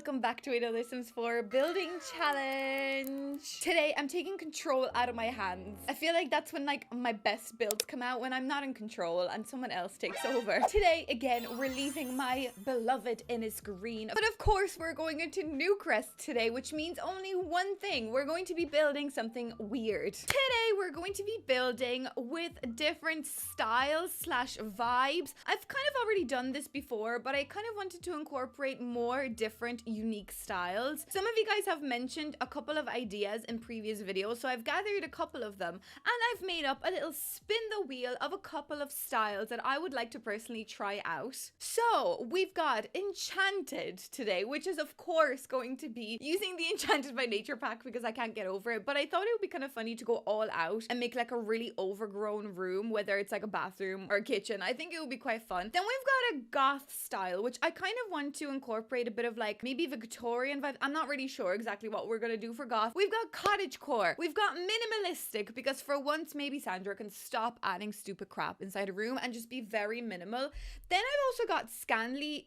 welcome back to another Sims 4 building challenge. Today I'm taking control out of my hands. I feel like that's when like my best builds come out, when I'm not in control and someone else takes over. Today again we're leaving my beloved Innisgreen, but of course we're going into Newcrest today, which means only one thing: we're going to be building something weird. Today we're going to be building with different styles slash vibes. I've kind of already done this before, but I kind of wanted to incorporate more different unique styles. Some of you guys have mentioned a couple of ideas in previous videos, so I've gathered a couple of them and I've made up a little spin the wheel of a couple of styles that I would like to personally try out. So we've got Enchanted today, which is of course going to be using the Enchanted by Nature pack because I can't get over it, but I thought it would be kind of funny to go all out and make like a really overgrown room, whether it's like a bathroom or a kitchen. I think it would be quite fun. Then we've got a goth style, which I kind of want to incorporate a bit of like maybe Victorian vibe. I'm not really sure exactly what we're gonna do for goth. We've got cottagecore. We've got minimalistic, because for once maybe Sandra can stop adding stupid crap inside a room and just be very minimal. Then I've also got Scandi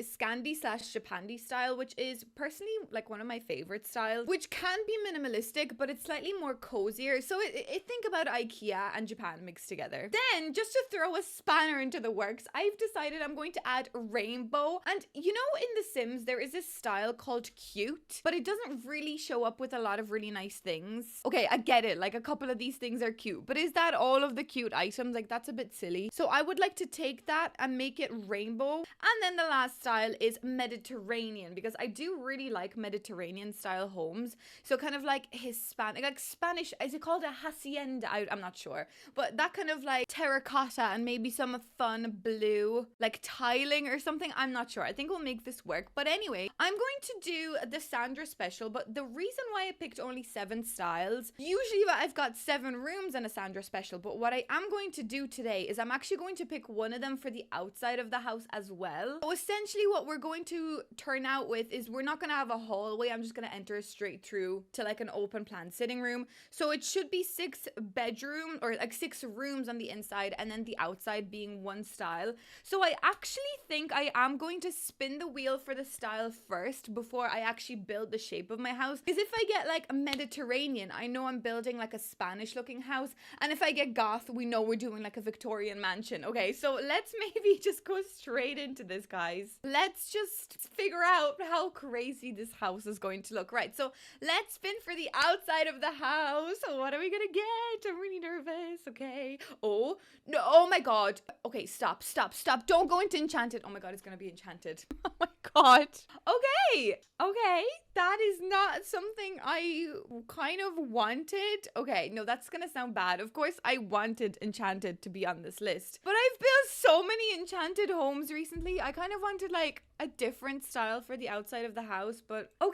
slash Japandi style, which is personally like one of my favorite styles, which can be minimalistic, but it's slightly more cozier. So think about IKEA and Japan mixed together. Then just to throw a spanner into the works, I've decided I'm going to add rainbow. And you know, in The Sims there is this style called cute, but it doesn't really show up with a lot of really nice things. Okay, I get it, like a couple of these things are cute, but is that all of the cute items? Like, that's a bit silly. So I would like to take that and make it rainbow. And then the last style is Mediterranean, because I do really like Mediterranean style homes. So kind of like Hispanic, like Spanish, is it called a hacienda? I'm not sure, but that kind of like terracotta and maybe some fun blue like tiling or something. I'm not sure. I think we'll make this work. But anyway, I'm going to do the Sandra special, but the reason why I picked only 7 styles, usually I've got 7 rooms in a Sandra special, but what I am going to do today is I'm actually going to pick one of them for the outside of the house as well. So essentially what we're going to turn out with is we're not going to have a hallway. I'm just going to enter straight through to like an open plan sitting room. So it should be 6 bedroom or like 6 rooms on the inside, and then the outside being one style. So I actually think I am going to spin the wheel for the style first before I actually build the shape of my house, because if I get like a Mediterranean, I know I'm building like a Spanish looking house, and if I get goth, we know we're doing like a Victorian mansion. Okay, so let's maybe just go straight into this, guys. Let's just figure out how crazy this house is going to look. Right, so let's spin for the outside of the house. What are we gonna get? I'm really nervous. Okay. Oh no, oh my god. Okay, stop. Don't go into Enchanted. Oh my god, it's gonna be Enchanted. Oh my god. Okay, that is not something I kind of wanted. Okay, no, that's gonna sound bad. Of course I wanted Enchanted to be on this list, but I've built so many Enchanted homes recently. I kind of wanted like a different style for the outside of the house, but okay.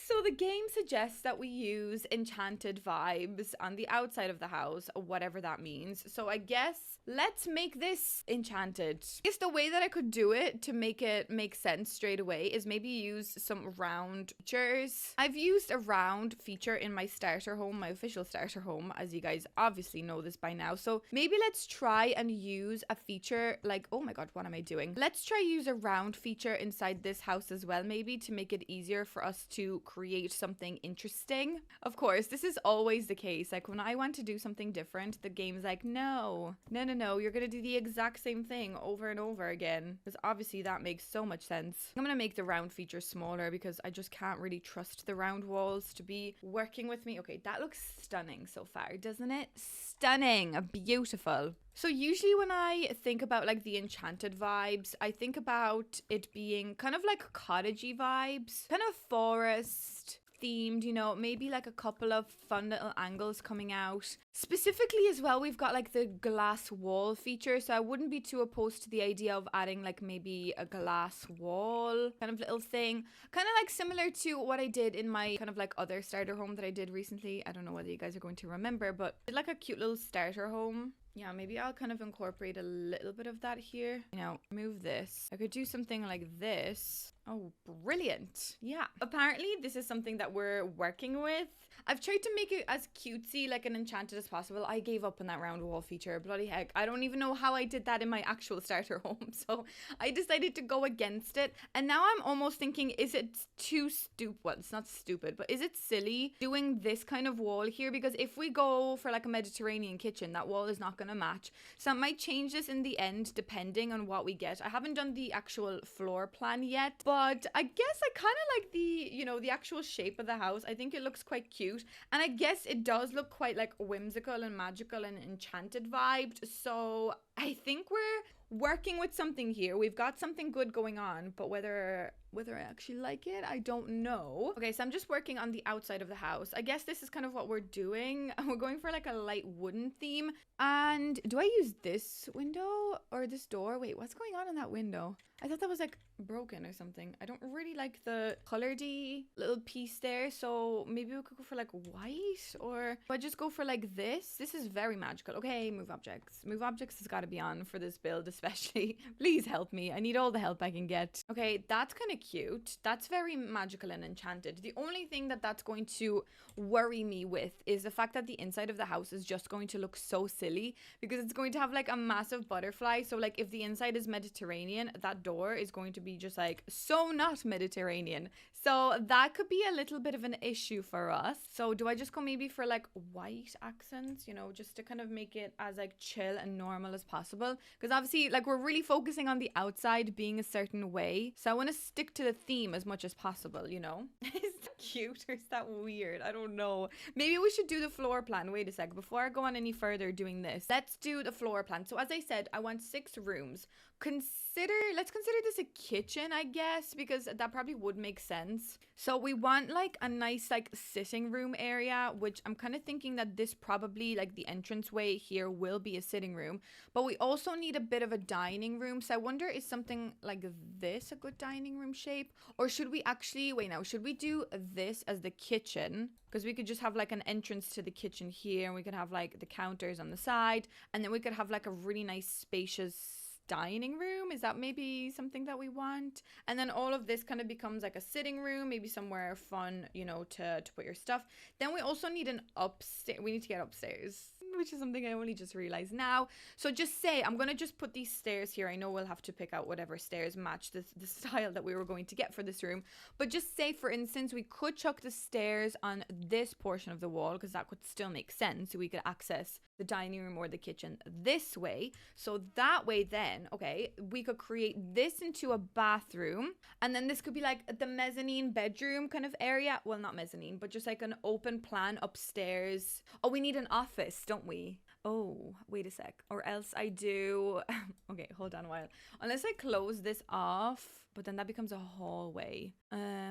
So the game suggests that we use Enchanted vibes on the outside of the house, whatever that means. So I guess let's make this Enchanted. I guess the way that I could do it to make it make sense straight away is maybe use some round features. I've used a round feature in my starter home, my official starter home, as you guys obviously know this by now. So maybe let's try and use a feature like, oh my god, what am I doing? Let's try use a round feature inside this house as well, maybe to make it easier for us to create something interesting. Of course, this is always the case. Like when I want to do something different, the game's like, no, you're gonna do the exact same thing over and over again, because obviously that makes so much sense. I'm gonna make the round feature smaller because I just can't really trust the round walls to be working with me. Okay, that looks stunning so far, doesn't it? Stunning, beautiful. So usually when I think about like the Enchanted vibes, I think about it being kind of like cottagey vibes, kind of forest themed, you know, maybe like a couple of fun little angles coming out. Specifically as well, we've got like the glass wall feature, so I wouldn't be too opposed to the idea of adding like maybe a glass wall kind of little thing, kind of like similar to what I did in my kind of like other starter home that I did recently. I don't know whether you guys are going to remember, but I did like a cute little starter home. Yeah, maybe I'll kind of incorporate a little bit of that here. You know, move this. I could do something like this. Oh, brilliant. Yeah. Apparently, this is something that we're working with. I've tried to make it as cutesy, like an enchanted as possible. I gave up on that round wall feature. Bloody heck. I don't even know how I did that in my actual starter home. So I decided to go against it. And now I'm almost thinking, is it too stupid? Well, it's not stupid, but is it silly doing this kind of wall here? Because if we go for like a Mediterranean kitchen, that wall is not going to match. So I might change this in the end, depending on what we get. I haven't done the actual floor plan yet, but I guess I kind of like the, you know, the actual shape of the house. I think it looks quite cute. And I guess it does look quite like whimsical and magical and enchanted vibed. So I think we're working with something here. We've got something good going on, but whether I actually like it, I don't know. Okay, so I'm just working on the outside of the house. I guess this is kind of what we're doing. We're going for like a light wooden theme. And do I use this window or this door? Wait, what's going on in that window? I thought that was like broken or something. I don't really like the colored-y little piece there. So maybe we could go for like white, or do I just go for like this? This is very magical. Okay, move objects. Move objects has got to be on for this build, especially. Please help me. I need all the help I can get. Okay, that's kind of cute. That's very magical and enchanted. The only thing that's going to worry me with is the fact that the inside of the house is just going to look so silly, because it's going to have like a massive butterfly. So like if the inside is Mediterranean, that door is going to be just like so not Mediterranean. So that could be a little bit of an issue for us. So do I just go maybe for like white accents, you know, just to kind of make it as like chill and normal as possible? Because obviously like we're really focusing on the outside being a certain way. So I want to stick to the theme as much as possible, you know? Is that cute or is that weird? I don't know. Maybe we should do the floor plan. Wait a sec. Before I go on any further doing this, let's do the floor plan. So as I said, I want 6 rooms. Let's consider this a kitchen, I guess, because that probably would make sense. So we want like a nice like sitting room area, which I'm kind of thinking that this probably like the entranceway here will be a sitting room, but we also need a bit of a dining room. So I wonder, is something like this a good dining room shape, or should we actually, wait now, should we do this as the kitchen? Because we could just have like an entrance to the kitchen here, and we could have like the counters on the side, and then we could have like a really nice spacious dining room. Is that maybe something that we want? And then all of this kind of becomes like a sitting room, maybe somewhere fun, you know, to put your stuff. Then we also need an upstairs. We need to get upstairs, which is something I only just realized now. So just say, I'm going to just put these stairs here. I know we'll have to pick out whatever stairs match the style that we were going to get for this room. But just say, for instance, we could chuck the stairs on this portion of the wall, because that could still make sense. So we could access the dining room or the kitchen this way. So that way then, okay, we could create this into a bathroom. And then this could be like the mezzanine bedroom kind of area. Well, not mezzanine, but just like an open plan upstairs. Oh, we need an office, don't we? Oh, wait a sec. Or else I do... Okay, hold on a while. Unless I close this off, but then that becomes a hallway.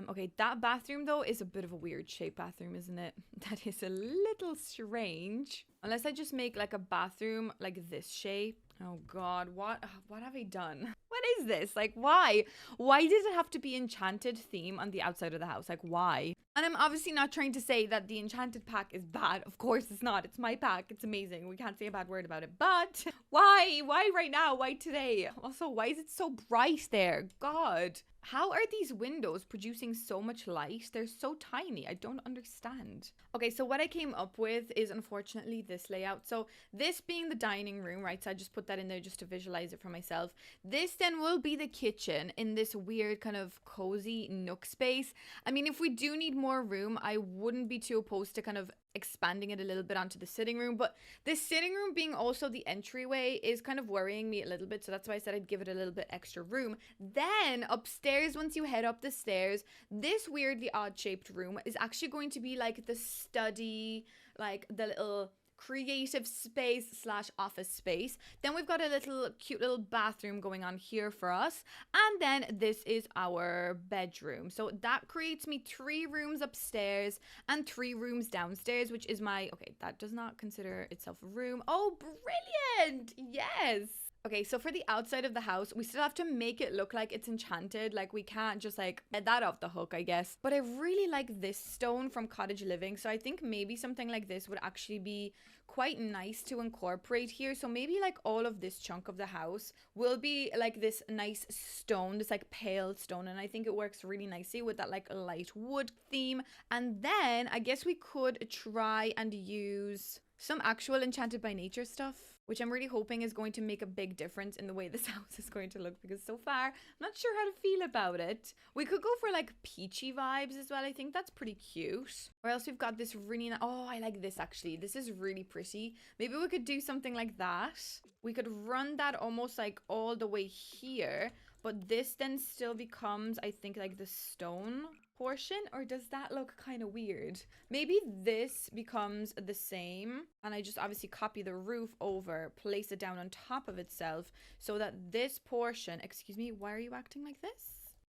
Okay, that bathroom though is a bit of a weird shape bathroom, isn't it? That is a little strange. Unless I just make like a bathroom like this shape. Oh God, what have I done? What is this? Like, why? Why does it have to be enchanted theme on the outside of the house? Like, why? And I'm obviously not trying to say that the enchanted pack is bad. Of course it's not. It's my pack. It's amazing. We can't say a bad word about it. But why? Why right now? Why today? Also, why is it so bright there? God. How are these windows producing so much light? They're so tiny. I don't understand. Okay, so what I came up with is unfortunately this layout. So this being the dining room, right? So I just put that in there just to visualize it for myself. This then will be the kitchen in this weird kind of cozy nook space. I mean, if we do need more room, I wouldn't be too opposed to kind of expanding it a little bit onto the sitting room, but the sitting room being also the entryway is kind of worrying me a little bit, so that's why I said I'd give it a little bit extra room. Then upstairs, once you head up the stairs, this weirdly odd shaped room is actually going to be like the study, like the little creative space slash office space. Then we've got a little cute little bathroom going on here for us, and then this is our bedroom. So that creates me 3 rooms upstairs and 3 rooms downstairs, which is my, okay, that does not consider itself a room. Oh, brilliant. Yes. Okay, so for the outside of the house, we still have to make it look like it's enchanted. Like we can't just like let that off the hook, I guess. But I really like this stone from Cottage Living. So I think maybe something like this would actually be quite nice to incorporate here. So maybe like all of this chunk of the house will be like this nice stone, this like pale stone. And I think it works really nicely with that like light wood theme. And then I guess we could try and use some actual Enchanted by Nature stuff, which I'm really hoping is going to make a big difference in the way this house is going to look, because so far I'm not sure how to feel about it. We could go for like peachy vibes as well. I think that's pretty cute. Or else we've got this really oh, I like this actually. This is really pretty. Maybe we could do something like that. We could run that almost like all the way here, but this then still becomes, I think, like the stone portion. Or does that look kind of weird? Maybe this becomes the same and I just obviously copy the roof over, place it down on top of itself, so that this portion, excuse me, why are you acting like this?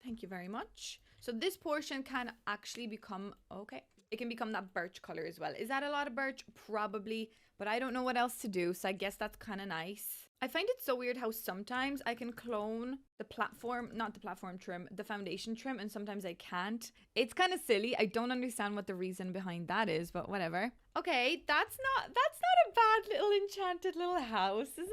Thank you very much. So this portion can actually become, okay, it can become that birch color as well. Is that a lot of birch? Probably, but I don't know what else to do, so I guess that's kind of nice. I find it so weird how sometimes I can clone the platform, not the platform trim, the foundation trim, and sometimes I can't. It's kind of silly. I don't understand what the reason behind that is, but whatever. Okay, that's not a bad little enchanted little house, isn't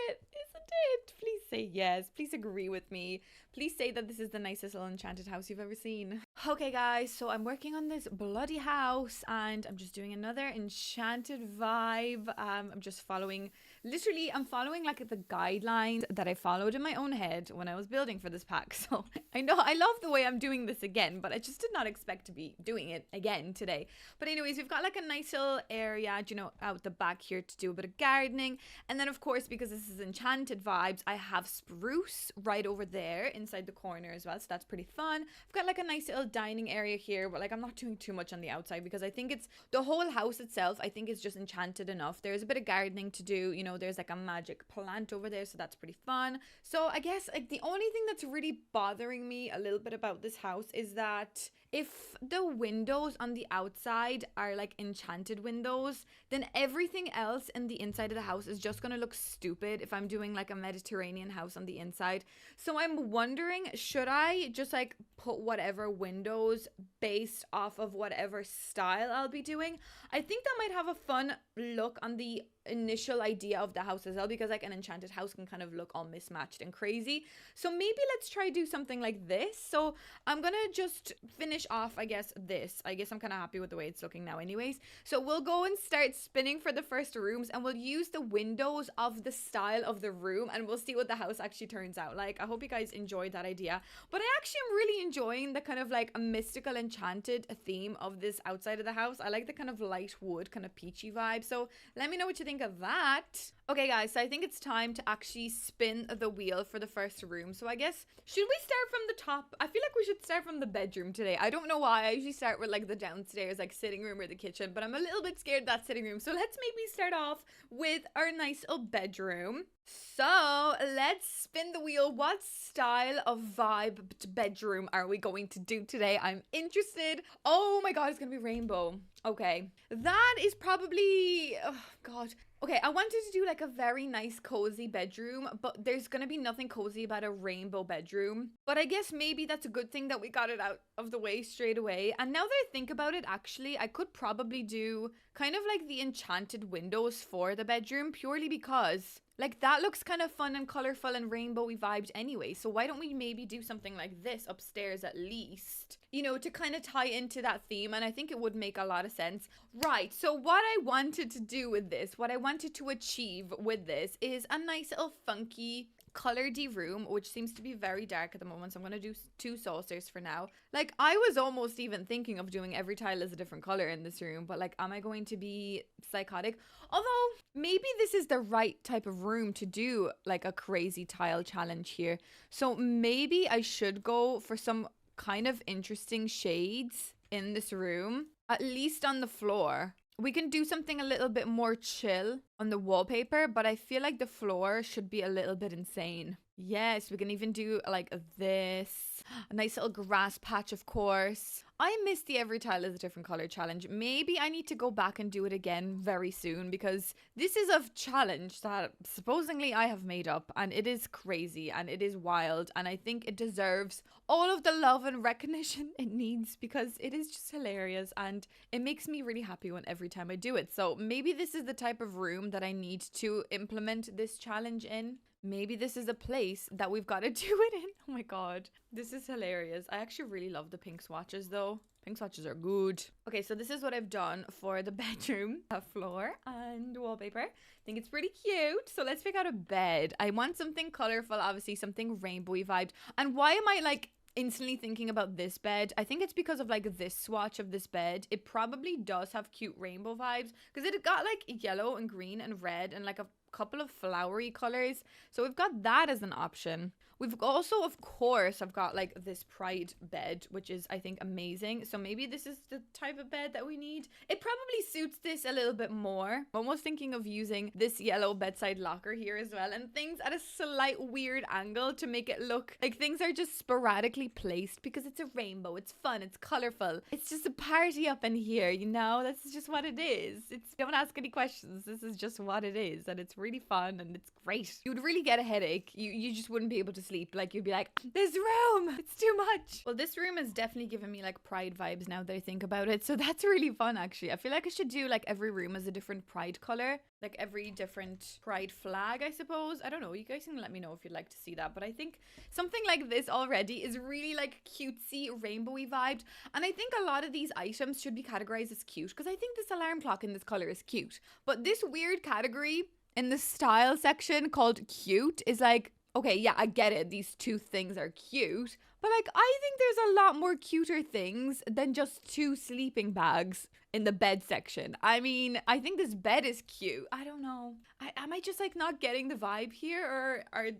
it? Isn't it? Please say yes. Please agree with me. Please say that this is the nicest little enchanted house you've ever seen. Okay, guys, so I'm working on this bloody house and I'm just doing another enchanted vibe. I'm just following, literally, I'm following like the guidelines that I followed in my own head when I was building for this pack. So I know I love the way I'm doing this again, but I just did not expect to be doing it again today. But anyways, we've got like a nice little area, you know, out the back here to do a bit of gardening. And then of course, because this is enchanted vibes, I have spruce right over there inside the corner as well, so that's pretty fun. I've got like a nice little dining area here, but like I'm not doing too much on the outside because I think it's the whole house itself, I think, is just enchanted enough. There's a bit of gardening to do, you know, there's like a magic plant over there, so that's pretty fun. So I guess like the only thing that's really bothering me a little bit about this house is that if the windows on the outside are like enchanted windows, then everything else in the inside of the house is just gonna look stupid if I'm doing like a Mediterranean house on the inside. So I'm wondering, should I just like put whatever windows based off of whatever style I'll be doing? I think that might have a fun look on the initial idea of the house as well, because like an enchanted house can kind of look all mismatched and crazy. So maybe let's try do something like this. So I'm gonna just finish off, I guess I'm kind of happy with the way it's looking now anyways. So we'll go and start spinning for the first rooms, and we'll use the windows of the style of the room, and we'll see what the house actually turns out like. I hope you guys enjoyed that idea, but I actually am really enjoying the kind of like a mystical enchanted theme of this outside of the house. I like the kind of light wood, kind of peachy vibe. So let me know what you think of that. Okay guys, so I think it's time to actually spin the wheel for the first room. So I guess, should we start from the top? I feel like we should start from the bedroom today. I don't know why. I usually start with like the downstairs, like sitting room or the kitchen, but I'm a little bit scared of that sitting room. So let's maybe start off with our nice little bedroom. So let's spin the wheel. What style of vibe bedroom are we going to do today? I'm interested. Oh my god, it's gonna be rainbow. Okay, that is probably, oh god. Okay, I wanted to do like a very nice cozy bedroom, but there's gonna be nothing cozy about a rainbow bedroom. But I guess maybe that's a good thing that we got it out of the way straight away. And now that I think about it, actually, I could probably do kind of like the enchanted windows for the bedroom, purely because like that looks kind of fun and colorful and rainbowy vibed anyway. So why don't we maybe do something like this upstairs at least, you know, to kind of tie into that theme. And I think it would make a lot of sense. Right, so what I wanted to do with this, what I wanted to achieve with this is a nice little funky color-y room, which seems to be very dark at the moment, so I'm going to do 2 saucers for now. Like, I was almost even thinking of doing every tile as a different color in this room, but like, am I going to be psychotic? Although, maybe this is the right type of room to do like a crazy tile challenge here. So maybe I should go for some kind of interesting shades in this room, at least on the floor. We can do something a little bit more chill on the wallpaper, but I feel like the floor should be a little bit insane. Yes, we can even do like this. A nice little grass patch, of course. I miss the every tile is a different color challenge. Maybe I need to go back and do it again very soon because this is a challenge that supposedly I have made up and it is crazy and it is wild and I think it deserves all of the love and recognition it needs because it is just hilarious and it makes me really happy when every time I do it. So maybe this is the type of room that I need to implement this challenge in. Maybe this is a place that we've got to do it in. Oh my god, this is hilarious. I actually really love the pink swatches though. Pink swatches are good. Okay, so this is what I've done for the bedroom floor and wallpaper. I think it's pretty cute. So let's pick out a bed. I want something colorful, obviously something rainbowy vibed. And why am I like instantly thinking about this bed? I think it's because of like this swatch of this bed. It probably does have cute rainbow vibes because it got like yellow and green and red and like a couple of flowery colors, so we've got that as an option. We've also, of course, I've got like this pride bed, which is I think amazing, so maybe this is the type of bed that we need. It probably suits this a little bit more. I'm almost thinking of using this yellow bedside locker here as well and things at a slight weird angle to make it look like things are just sporadically placed because it's a rainbow, it's fun, it's colorful, it's just a party up in here, you know. That's just what it is. It's, don't ask any questions, this is just what it is and it's really fun and it's great. You would really get a headache. You just wouldn't be able to sleep. Like you'd be like, this room, it's too much. Well, this room is definitely giving me like pride vibes now that I think about it. So that's really fun actually. I feel like I should do like every room as a different pride color. Like every different pride flag, I suppose. I don't know. You guys can let me know if you'd like to see that. But I think something like this already is really like cutesy, rainbowy vibed. And I think a lot of these items should be categorized as cute because I think this alarm clock in this color is cute. But this weird category in the style section called cute is like, okay, yeah, I get it. These two things are cute. But like, I think there's a lot more cuter things than just two sleeping bags in the bed section. I mean, I think this bed is cute. I don't know. Am I just like not getting the vibe here, or are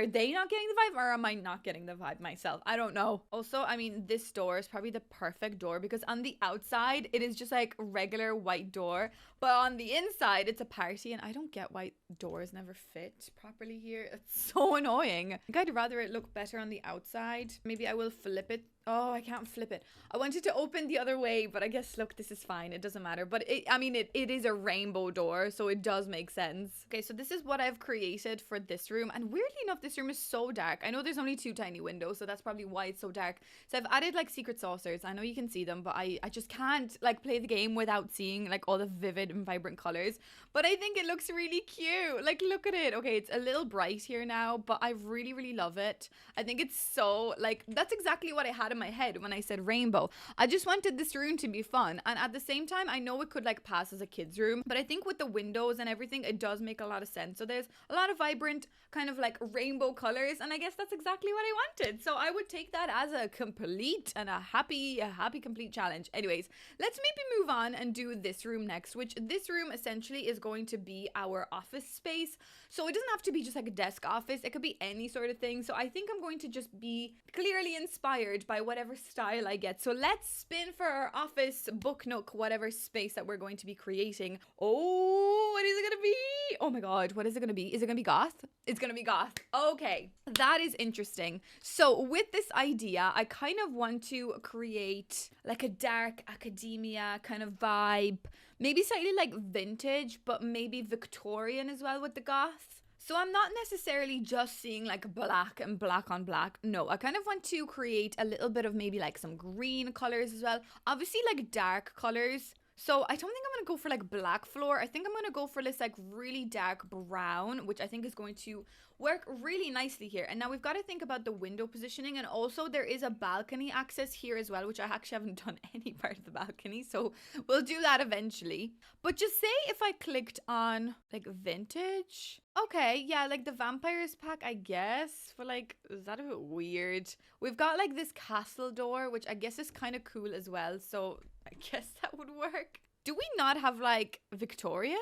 they not getting the vibe, or am I not getting the vibe myself? I don't know. Also, I mean, this door is probably the perfect door because on the outside it is just like regular white door, but on the inside it's a party, and I don't get why doors never fit properly here. It's so annoying. I think I'd rather it look better on the outside. Maybe I will flip it. Oh, I can't flip it. I wanted to open the other way, but I guess, look, this is fine. It doesn't matter. But it is a rainbow door, so it does make sense. Okay, so this is what I've created for this room. And weirdly enough, this room is so dark. I know there's only 2 tiny windows, so that's probably why it's so dark. So I've added like secret saucers. I know you can see them, but I just can't like play the game without seeing like all the vivid and vibrant colors. But I think it looks really cute. Like, look at it. Okay, it's a little bright here now, but I really, really love it. I think it's so, like, that's exactly what I had in my head when I said rainbow. I just wanted this room to be fun, and at the same time I know it could like pass as a kid's room, but I think with the windows and everything it does make a lot of sense. So there's a lot of vibrant kind of like rainbow colors, and I guess that's exactly what I wanted. So I would take that as a complete and a happy complete challenge. Anyways, let's maybe move on and do this room next, which this room essentially is going to be our office space. So it doesn't have to be just like a desk office, it could be any sort of thing. So I think I'm going to just be clearly inspired by whatever style I get. So let's spin for our office, book nook, whatever space that we're going to be creating. Oh, what is it gonna be? Oh my god, what is it gonna be? Is it gonna be goth? It's gonna be goth. Okay, that is interesting. So with this idea, I kind of want to create like a dark academia kind of vibe, maybe slightly like vintage, but maybe Victorian as well with the goth. So I'm not necessarily just seeing like black and black on black. No, I kind of want to create a little bit of maybe like some green colors as well. Obviously like dark colors. So I don't think I'm going to go for like black floor. I think I'm going to go for this like really dark brown, which I think is going to work really nicely here. And now we've got to think about the window positioning, and also there is a balcony access here as well, which I actually haven't done any part of the balcony, so we'll do that eventually. But just say if I clicked on like vintage, okay, yeah, like the vampires pack, I guess, but like, is that a bit weird? We've got like this castle door, which I guess is kind of cool as well, so I guess that would work. Do we not have like Victorian?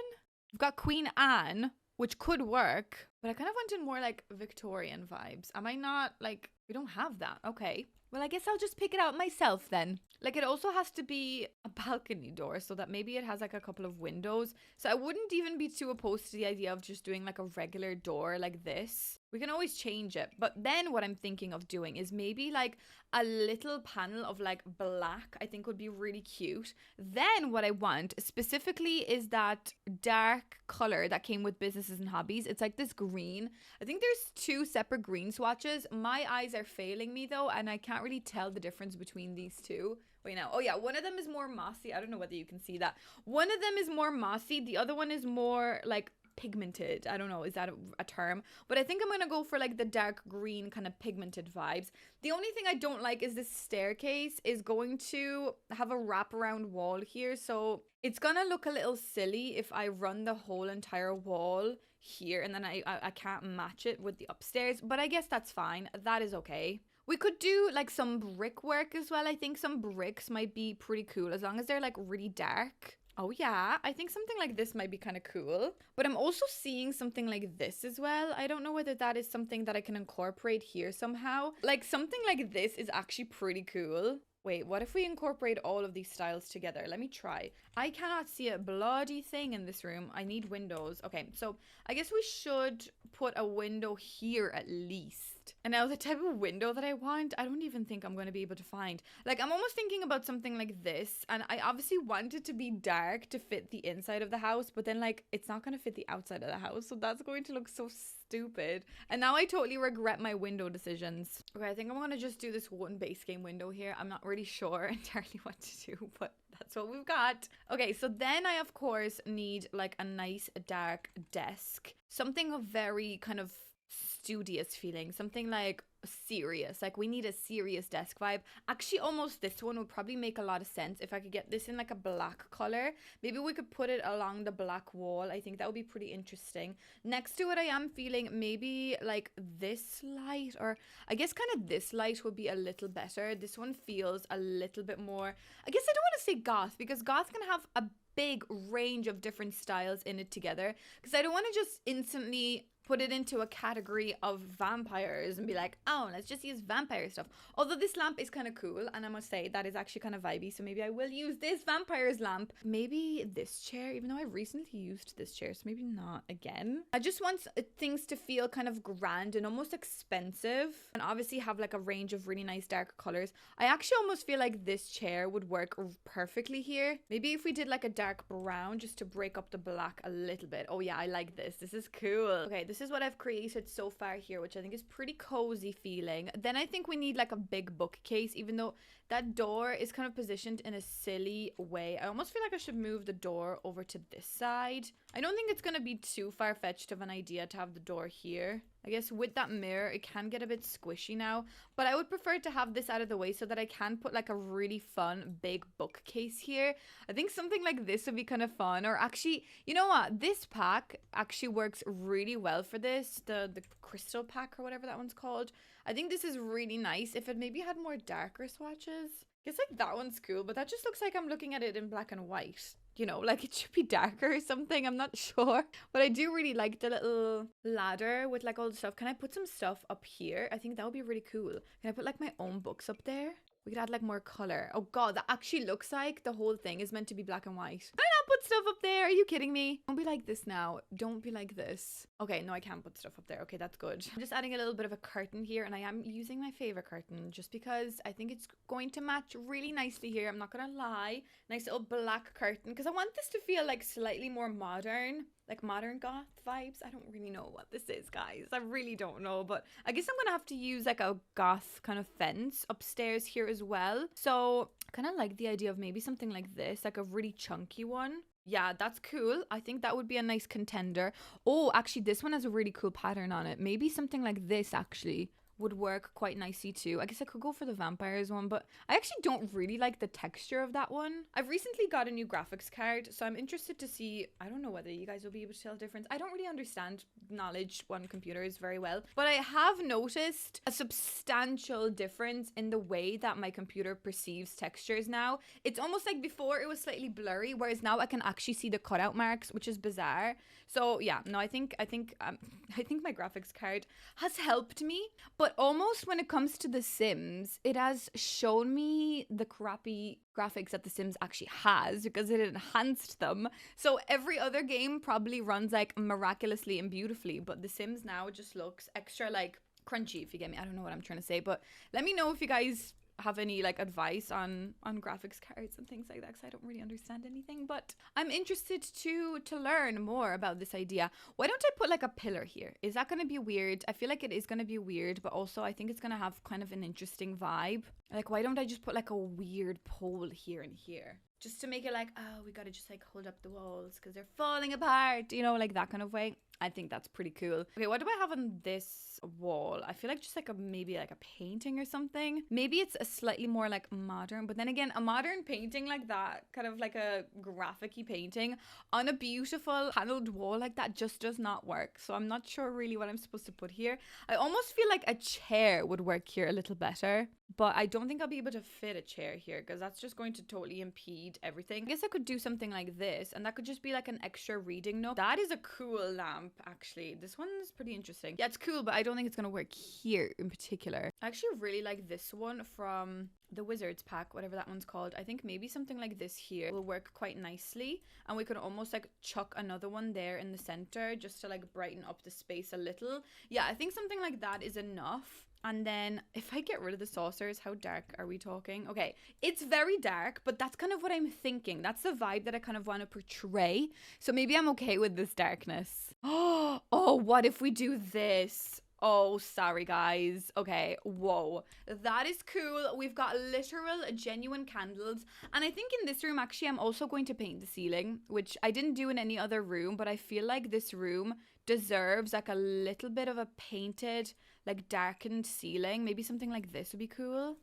We've got Queen Anne, which could work, but I kind of wanted more like Victorian vibes. Am I not like, we don't have that. Okay. Well, I guess I'll just pick it out myself then. Like, it also has to be a balcony door so that maybe it has like a couple of windows. So I wouldn't even be too opposed to the idea of just doing like a regular door like this We can always change it. But then what I'm thinking of doing is maybe like a little panel of like black, I think would be really cute. Then what I want specifically is that dark color that came with Businesses and Hobbies. It's like this green. I think there's two separate green swatches. My eyes are failing me though, and I can't really tell the difference between these two. Wait now. Oh yeah, one of them is more mossy. I don't know whether you can see that. One of them is more mossy. The other one is more like pigmented. I don't know, is that a term? But I think I'm gonna go for like the dark green kind of pigmented vibes. The only thing I don't like is this staircase is going to have a wraparound wall here, so it's gonna look a little silly if I run the whole entire wall here and then I can't match it with the upstairs, but I guess that's fine. That is okay. We could do like some brickwork as well. I think some bricks might be pretty cool as long as they're like really dark. Oh yeah, I think something like this might be kind of cool. But I'm also seeing something like this as well. I don't know whether that is something that I can incorporate here somehow. Like something like this is actually pretty cool. Wait, what if we incorporate all of these styles together? Let me try. I cannot see a bloody thing in this room. I need windows. Okay, so I guess we should put a window here at least. And now the type of window that I want, I don't even think I'm going to be able to find. Like, I'm almost thinking about something like this. And I obviously want it to be dark to fit the inside of the house. But then, like, it's not going to fit the outside of the house. So that's going to look so stupid. And now I totally regret my window decisions. Okay, I think I'm going to just do this one base game window here. I'm not really sure entirely what to do, but that's what we've got. Okay, so then I, of course, need, like, a nice dark desk. Something of very kind of studious feeling, something like serious, like we need a serious desk vibe. Actually, almost this one would probably make a lot of sense if I could get this in like a black color. Maybe we could put it along the black wall. I think that would be pretty interesting. Next to it, I am feeling maybe like this light, or I guess kind of this light would be a little better. This one feels a little bit more, I guess I don't want to say goth, because goth can have a big range of different styles in it together, because I don't want to just instantly put it into a category of vampires and be like, oh, let's just use vampire stuff. Although this lamp is kind of cool, and I must say that is actually kind of vibey, so maybe I will use this vampires lamp. Maybe this chair, even though I recently used this chair, so maybe not again. I just want things to feel kind of grand and almost expensive, and obviously have like a range of really nice dark colors. I actually almost feel like this chair would work perfectly here. Maybe if we did like a dark brown just to break up the black a little bit. Oh yeah, I like this. This is cool. Okay, this is what I've created so far here, which I think is pretty cozy feeling. Then I think we need like a big bookcase, even though that door is kind of positioned in a silly way. I almost feel like I should move the door over to this side. I don't think it's going to be too far-fetched of an idea to have the door here. I guess with that mirror, it can get a bit squishy now, but I would prefer to have this out of the way so that I can put like a really fun big bookcase here. I think something like this would be kind of fun. Or actually, you know what? This pack actually works really well for this. The crystal pack or whatever that one's called. I think this is really nice if it maybe had more darker swatches. I guess like that one's cool, but that just looks like I'm looking at it in black and white. You know, like it should be darker or something. I'm not sure. But I do really like the little ladder with like all the stuff. Can I put some stuff up here? I think that would be really cool. Can I put like my own books up there? We could add like more color. Oh god, that actually looks like the whole thing is meant to be black and white. Can I not put stuff up there? Are you kidding me? Don't be like this now. Don't be like this. Okay, no, I can't put stuff up there. Okay, that's good. I'm just adding a little bit of a curtain here, and I am using my favorite curtain just because I think it's going to match really nicely here. I'm not gonna lie. Nice little black curtain, because I want this to feel like slightly more modern. Like modern goth vibes. I don't really know what this is, guys. I really don't know, but I guess I'm gonna have to use like a goth kind of fence upstairs here as well. So I kind of like the idea of maybe something like this, like a really chunky one. Yeah, that's cool. I think that would be a nice contender. Oh, actually, this one has a really cool pattern on it. Maybe something like this actually would work quite nicely too. I guess I could go for the vampires one, but I actually don't really like the texture of that one. I've recently got a new graphics card, so I'm interested to see. I don't know whether you guys will be able to tell the difference. I don't really understand knowledge on computers very well, but I have noticed a substantial difference in the way that my computer perceives textures now. It's almost like before it was slightly blurry, whereas now I can actually see the cutout marks, which is bizarre. So yeah, no, I think my graphics card has helped me, but But almost when it comes to The Sims, it has shown me the crappy graphics that The Sims actually has because it enhanced them. So every other game probably runs like miraculously and beautifully, but The Sims now just looks extra like crunchy, if you get me. I don't know what I'm trying to say, but let me know if you guys have any like advice on graphics cards and things like that, because I don't really understand anything, but I'm interested to learn more about this idea. Why don't I put like a pillar here? Is that going to be weird? I feel like it is going to be weird, but also I think it's going to have kind of an interesting vibe. Like, why don't I just put like a weird pole here and here, just to make it like, oh, we gotta just like hold up the walls because they're falling apart, you know, like that kind of way. I think that's pretty cool. Okay, what do I have on this wall? I feel like just like maybe like a painting or something. Maybe it's a slightly more like modern, but then again, a modern painting like that, kind of like a graphic-y painting on a beautiful paneled wall like that just does not work. So I'm not sure really what I'm supposed to put here. I almost feel like a chair would work here a little better, but I don't think I'll be able to fit a chair here because that's just going to totally impede everything. I guess I could do something like this, and that could just be like an extra reading nook. That is a cool lamp, actually. This one's pretty interesting. Yeah, it's cool, but I don't think it's gonna work here in particular. I actually really like this one from the Wizards pack, whatever that one's called. I think maybe something like this here will work quite nicely, and we could almost like chuck another one there in the center just to like brighten up the space a little. Yeah, I think something like that is enough. And then if I get rid of the saucers, how dark are we talking? Okay, it's very dark, but that's kind of what I'm thinking. That's the vibe that I kind of want to portray. So maybe I'm okay with this darkness. Oh, what if we do this? Oh, sorry, guys. Okay, whoa. That is cool. We've got literal, genuine candles. And I think in this room, actually, I'm also going to paint the ceiling, which I didn't do in any other room, but I feel like this room deserves like a little bit of a painted, like darkened ceiling. Maybe something like this would be cool.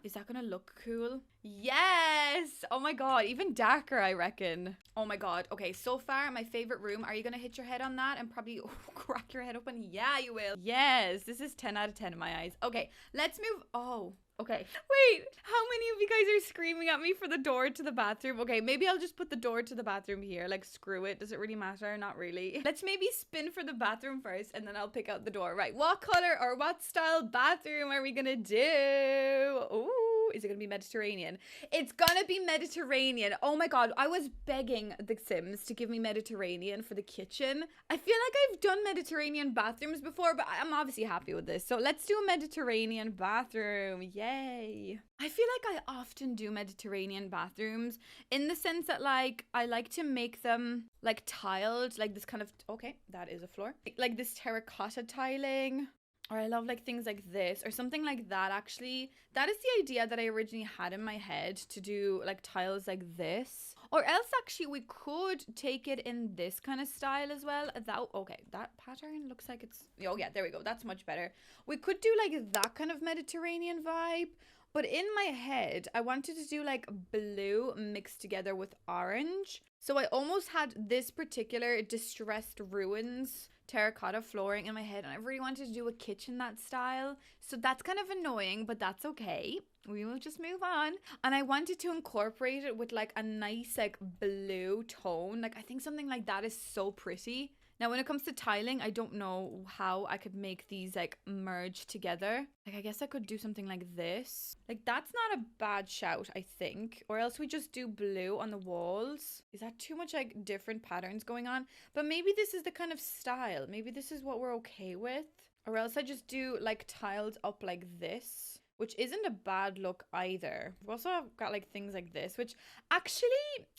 Is that gonna look cool? Yes! Oh my god, even darker, I reckon. Oh my god. Okay, so far, my favorite room. Are you gonna hit your head on that and probably crack your head open? Yeah, you will. Yes, this is 10 out of 10 in my eyes. Okay, let's move. Oh, okay. Wait, how many of you guys are screaming at me for the door to the bathroom? Okay, maybe I'll just put the door to the bathroom here. Like, screw it. Does it really matter? Not really. Let's maybe spin for the bathroom first, and then I'll pick out the door. Right, what color or what style bathroom are we gonna do? Ooh. Is it gonna be Mediterranean? It's gonna be Mediterranean. Oh my god, I was begging The Sims to give me Mediterranean for the kitchen. I feel like I've done Mediterranean bathrooms before, but I'm obviously happy with this. So let's do a Mediterranean bathroom. Yay. I feel like I often do Mediterranean bathrooms in the sense that like I like to make them like tiled, like this kind of, okay, that is a floor. Like this terracotta tiling. Or I love like things like this or something like that. Actually, that is the idea that I originally had in my head, to do like tiles like this. Or else actually we could take it in this kind of style as well. Okay, that pattern looks like it's, oh yeah, there we go. That's much better. We could do like that kind of Mediterranean vibe. But in my head, I wanted to do like blue mixed together with orange. So I almost had this particular Distressed Ruins terracotta flooring in my head, and I really wanted to do a kitchen that style. So that's kind of annoying, but that's okay. We will just move on. And I wanted to incorporate it with like a nice like blue tone. Like I think something like that is so pretty. Now, when it comes to tiling, I don't know how I could make these like merge together. Like, I guess I could do something like this. Like, that's not a bad shout, I think. Or else we just do blue on the walls. Is that too much like different patterns going on? But maybe this is the kind of style. Maybe this is what we're okay with. Or else I just do like tiled up like this, which isn't a bad look either. We've also got like things like this, which actually,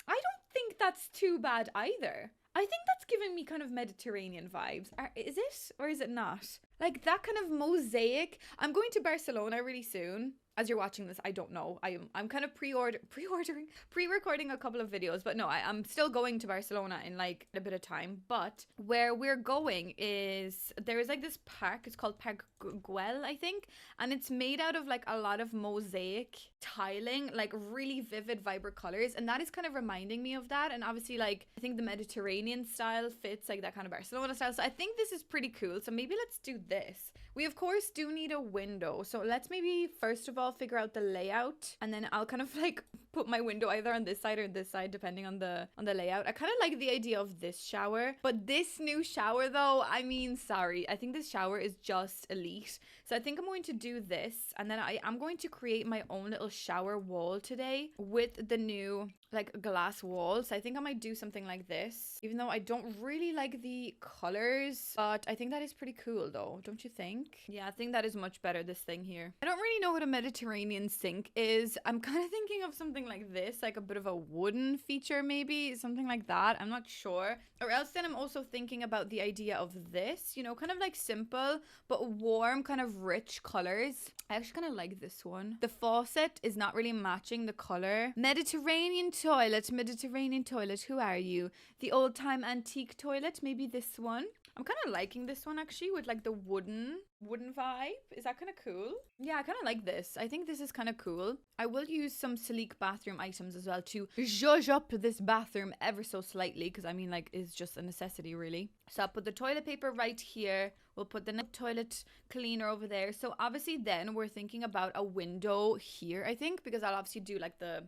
I don't think that's too bad either. I think that's giving me kind of Mediterranean vibes. Is it or is it not? Like that kind of mosaic. I'm going to Barcelona really soon. As you're watching this, I don't know. I'm kind of pre-recording a couple of videos, but no, I'm still going to Barcelona in like a bit of time. But where we're going is, there is like this park. It's called Parc Güell, I think, and it's made out of like a lot of mosaic tiling, like really vivid, vibrant colors, and that is kind of reminding me of that. And obviously, like I think the Mediterranean style fits like that kind of Barcelona style. So I think this is pretty cool. So maybe let's do this. We of course do need a window, so let's maybe first of all figure out the layout, and then I'll kind of like put my window either on this side or this side, depending on the layout. I kind of like the idea of this shower, but this new shower though, I mean, sorry, I think this shower is just elite. So I think I'm going to do this, and then I'm going to create my own little shower wall today with the new like glass walls. So I think I might do something like this, even though I don't really like the colors, but I think that is pretty cool though, don't you think? Yeah, I think that is much better, this thing here. I don't really know what a Mediterranean sink is. I'm kind of thinking of something like this, like a bit of a wooden feature, maybe something like that. I'm not sure. Or else then I'm also thinking about the idea of this, you know, kind of like simple but warm, kind of rich colors. I actually kind of like this one. The faucet is not really matching the color. Mediterranean toilet, who are you? The old time antique toilet, maybe this one. I'm kind of liking this one actually, with like the wooden vibe. Is that kind of cool? Yeah, I kind of like this. I think this is kind of cool. I will use some sleek bathroom items as well to zhuzh up this bathroom ever so slightly, because I mean, like, it's just a necessity really. So I'll put the toilet paper right here. We'll put the toilet cleaner over there. So obviously then we're thinking about a window here, I think, because I'll obviously do like the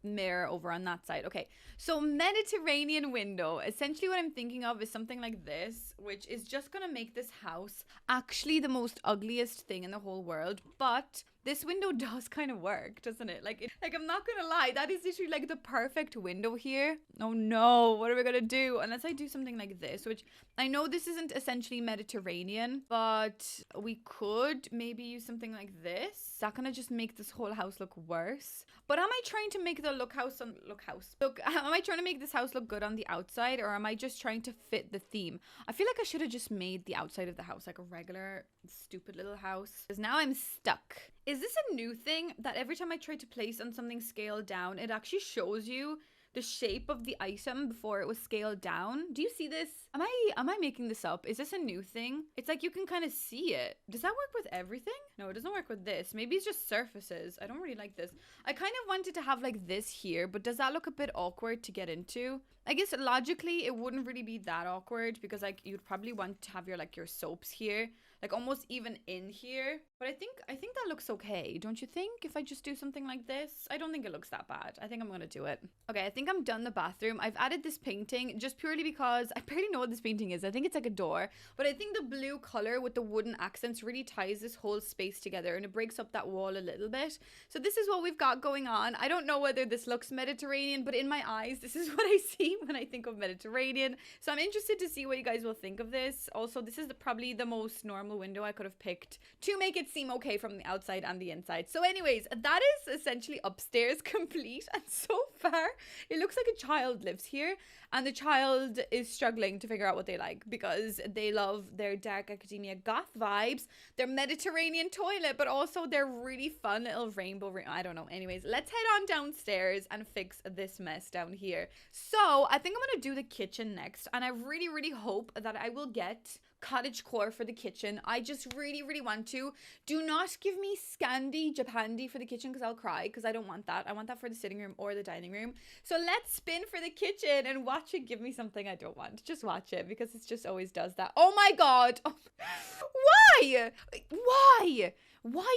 mirror over on that side. Okay, so Mediterranean window. Essentially what I'm thinking of is something like this, which is just gonna make this house actually the most ugliest thing in the whole world. But this window does kind of work, doesn't it? Like I'm not gonna lie, that is literally like the perfect window here. Oh no, what are we gonna do? Unless I do something like this, which I know this isn't essentially Mediterranean, but we could maybe use something like this. Is that gonna just make this whole house look worse? But am I trying to make the am I trying to make this house look good on the outside, or am I just trying to fit the theme? I feel like I should have just made the outside of the house like a regular stupid little house, because now I'm stuck. Is this a new thing that every time I try to place on something scaled down, it actually shows you the shape of the item before it was scaled down? Do you see this? Am I making this up? Is this a new thing? It's like you can kind of see it. Does that work with everything? No, it doesn't work with this. Maybe it's just surfaces. I don't really like this. I kind of wanted to have like this here, but does that look a bit awkward to get into? I guess logically it wouldn't really be that awkward, because like you'd probably want to have your soaps here, like almost even in here. But I think that looks okay, don't you think? If I just do something like this, I don't think it looks that bad. I think I'm gonna do it. Okay, I think I'm done the bathroom. I've added this painting just purely because I barely know what this painting is. I think it's like a door, but I think the blue color with the wooden accents really ties this whole space together, and it breaks up that wall a little bit. So this is what we've got going on. I don't know whether this looks Mediterranean, but in my eyes, this is what I see when I think of Mediterranean. So I'm interested to see what you guys will think of this. Also, this is probably the most normal window I could have picked to make it seem okay from the outside and the inside. So anyways, that is essentially upstairs complete, and so far it looks like a child lives here, and the child is struggling to figure out what they like, because they love their dark academia goth vibes, their Mediterranean toilet, but also their really fun little rainbow ring. I don't know. Anyways, let's head on downstairs and fix this mess down here. So I think I'm gonna do the kitchen next, and I really hope that I will get cottagecore for the kitchen. I just really want to. Do not give me Scandi Japandi for the kitchen, because I'll cry, because I don't want that. I want that for the sitting room or the dining room. So let's spin for the kitchen and watch it give me something I don't want. Just watch it, because it just always does that. Oh my god. Why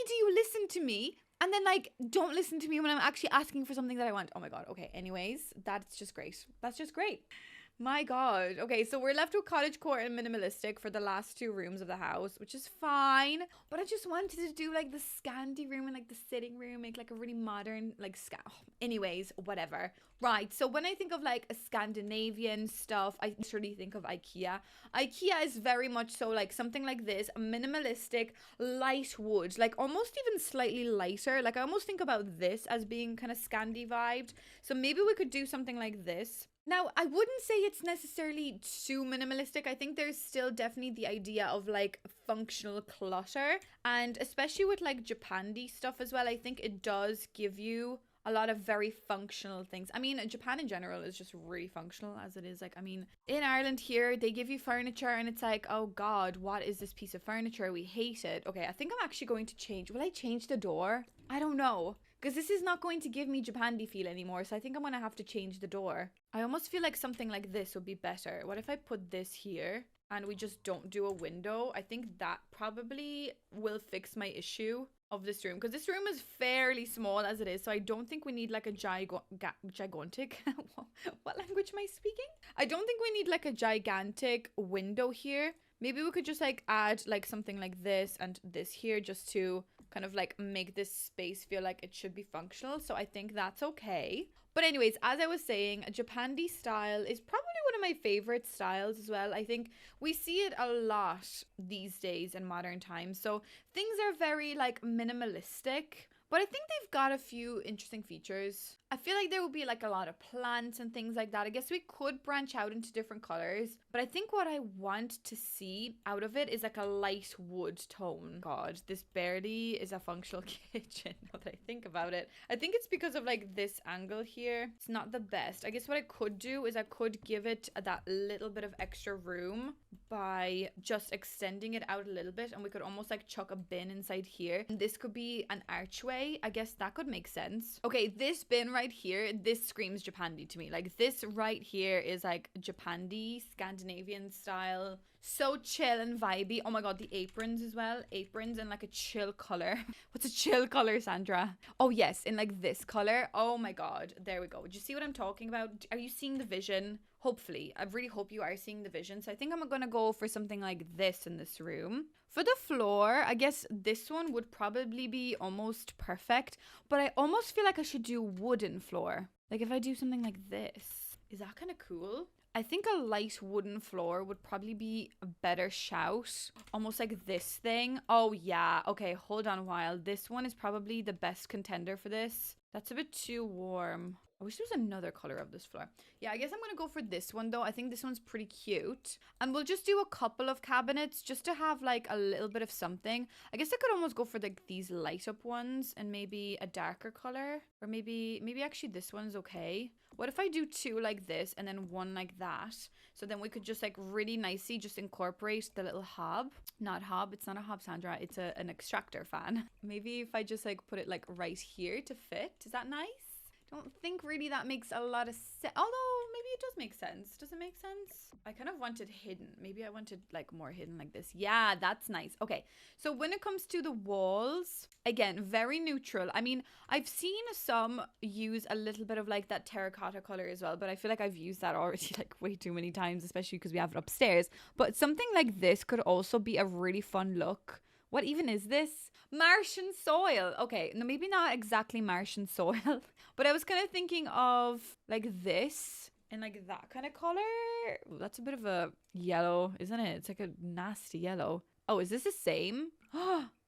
do you listen to me and then like don't listen to me when I'm actually asking for something that I want? Oh my god. Okay, anyways, that's just great. That's just great. My god. Okay, so we're left with cottagecore and minimalistic for the last two rooms of the house, which is fine. But I just wanted to do like the Scandi room and like the sitting room, make like a really modern like anyways, whatever. Right, so when I think of like a Scandinavian stuff, I really think of IKEA. IKEA is very much so like something like this, a minimalistic, light wood, like almost even slightly lighter. Like I almost think about this as being kind of Scandi vibed. So maybe we could do something like this. Now, I wouldn't say it's necessarily too minimalistic. I think there's still definitely the idea of like functional clutter, and especially with like Japandi stuff as well, I think it does give you a lot of very functional things. I mean, Japan in general is just really functional as it is. Like, I mean, in Ireland here, they give you furniture and it's like, oh God, what is this piece of furniture? We hate it. Okay, I think I'm actually going to change. Will I change the door? I don't know. Because this is not going to give me Japandi feel anymore. So I think I'm going to have to change the door. I almost feel like something like this would be better. What if I put this here and we just don't do a window? I think that probably will fix my issue of this room, because this room is fairly small as it is, so I don't think we need like a gigantic what language am I speaking? I don't think we need like a gigantic window here. Maybe we could just like add like something like this and this here, just to kind of like make this space feel like it should be functional. So I think that's okay. But anyways, as I was saying, Japandi style is probably one of my favorite styles as well. I think we see it a lot these days in modern times. So things are very like minimalistic, but I think they've got a few interesting features. I feel like there will be like a lot of plants and things like that. I guess we could branch out into different colors, but I think what I want to see out of it is like a light wood tone. God, this barely is a functional kitchen now that I think about it. I think it's because of like this angle here. It's not the best. I guess what I could do is I could give it that little bit of extra room by just extending it out a little bit, and we could almost like chuck a bin inside here. And this could be an archway. I guess that could make sense. Okay, this bin right here, this screams Japandi to me. Like this right here is like Japandi, Scandinavian style. So chill and vibey. Oh my god, the aprons as well. Aprons in like a chill color. What's a chill color, Sandra? Oh yes, in like this color. Oh my god, there we go. Do you see what I'm talking about? Are you seeing the vision? Hopefully. I really hope you are seeing the vision. So I think I'm gonna go for something like this in this room. For the floor, I guess this one would probably be almost perfect, but I almost feel like I should do wooden floor. Like if I do something like this, is that kind of cool? I think a light wooden floor would probably be a better shout. Almost like this thing. Oh yeah, okay, hold on a while. This one is probably the best contender for this. That's a bit too warm. I wish there was another color of this floor. Yeah, I guess I'm gonna go for this one though. I think this one's pretty cute. And we'll just do a couple of cabinets just to have like a little bit of something. I guess I could almost go for like these light up ones and maybe a darker color. Or maybe actually this one's okay. What if I do two like this and then one like that? So then we could just like really nicely just incorporate the little hob. Not hob, it's not a hob, Sandra. It's an extractor fan. Maybe if I just like put it like right here to fit. Is that nice? Don't think really that makes a lot of sense. Although maybe it does make sense. Does it make sense? I kind of wanted hidden. Maybe I wanted like more hidden like this. Yeah, that's nice. Okay, so when it comes to the walls, again, very neutral. I mean, I've seen some use a little bit of like that terracotta color as well, but I feel like I've used that already like way too many times, especially because we have it upstairs. But something like this could also be a really fun look. What even is this? Martian soil. Okay, no, maybe not exactly Martian soil, but I was kind of thinking of like this and like that kind of color. Ooh, that's a bit of a yellow, isn't it? It's like a nasty yellow. Oh, is this the same?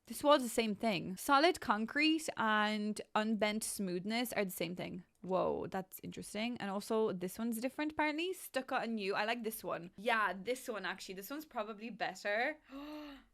This was the same thing. Solid concrete and unbent smoothness are the same thing. Whoa, that's interesting. And also this one's different apparently. Stucco and new. I like this one. Yeah, this one actually. This one's probably better.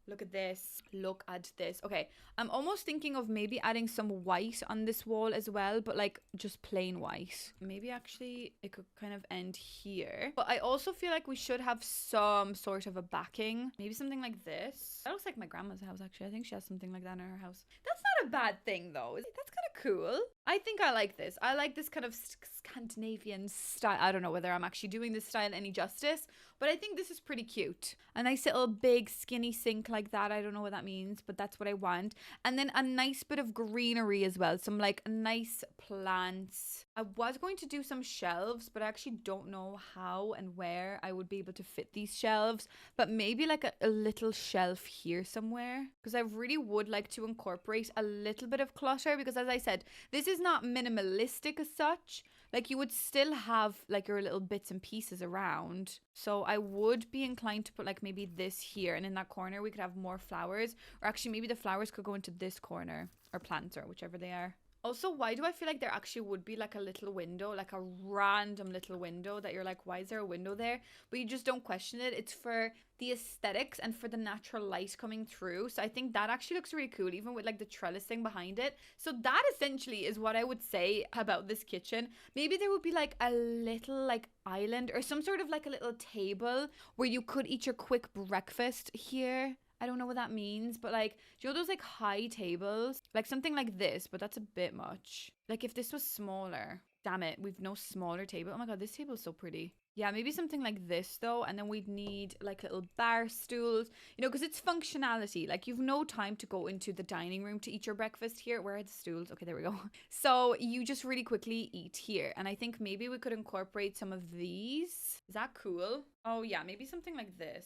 Look at this. Look at this. Okay, I'm almost thinking of maybe adding some white on this wall as well, but like just plain white. Maybe actually it could kind of end here. But I also feel like we should have some sort of a backing. Maybe something like this. That looks like my grandma's house actually. I think she has something like that in her house. That's not a bad thing though. That's kind of cool. I think I like this. I like this kind of Scandinavian style. I don't know whether I'm actually doing this style any justice, but I think this is pretty cute. A nice little big skinny sink like that. I don't know what that means, but that's what I want. And then a nice bit of greenery as well. Some like nice plants. I was going to do some shelves, but I actually don't know how and where I would be able to fit these shelves. But maybe like a little shelf here somewhere, because I really would like to incorporate a little bit of clutter, because as I said, this is not minimalistic as such. Like you would still have like your little bits and pieces around. So I would be inclined to put like maybe this here, and in that corner we could have more flowers, or actually maybe the flowers could go into this corner, or plants, or whichever they are. Also, why do I feel like there actually would be like a little window, like a random little window that you're like, why is there a window there? But you just don't question it. It's for the aesthetics and for the natural light coming through. So I think that actually looks really cool, even with like the trellis thing behind it. So that essentially is what I would say about this kitchen. Maybe there would be like a little like island or some sort of like a little table where you could eat your quick breakfast here. I don't know what that means, but like, do you know those like high tables? Like something like this, but that's a bit much. Like if this was smaller. Damn it, we've no smaller table. Oh my god, this table is so pretty. Yeah, maybe something like this though, and then we'd need like little bar stools, you know, because it's functionality. Like you've no time to go into the dining room to eat your breakfast here. Where are the stools? Okay, there we go. So you just really quickly eat here, and I think maybe we could incorporate some of these. Is that cool? Oh yeah, maybe something like this.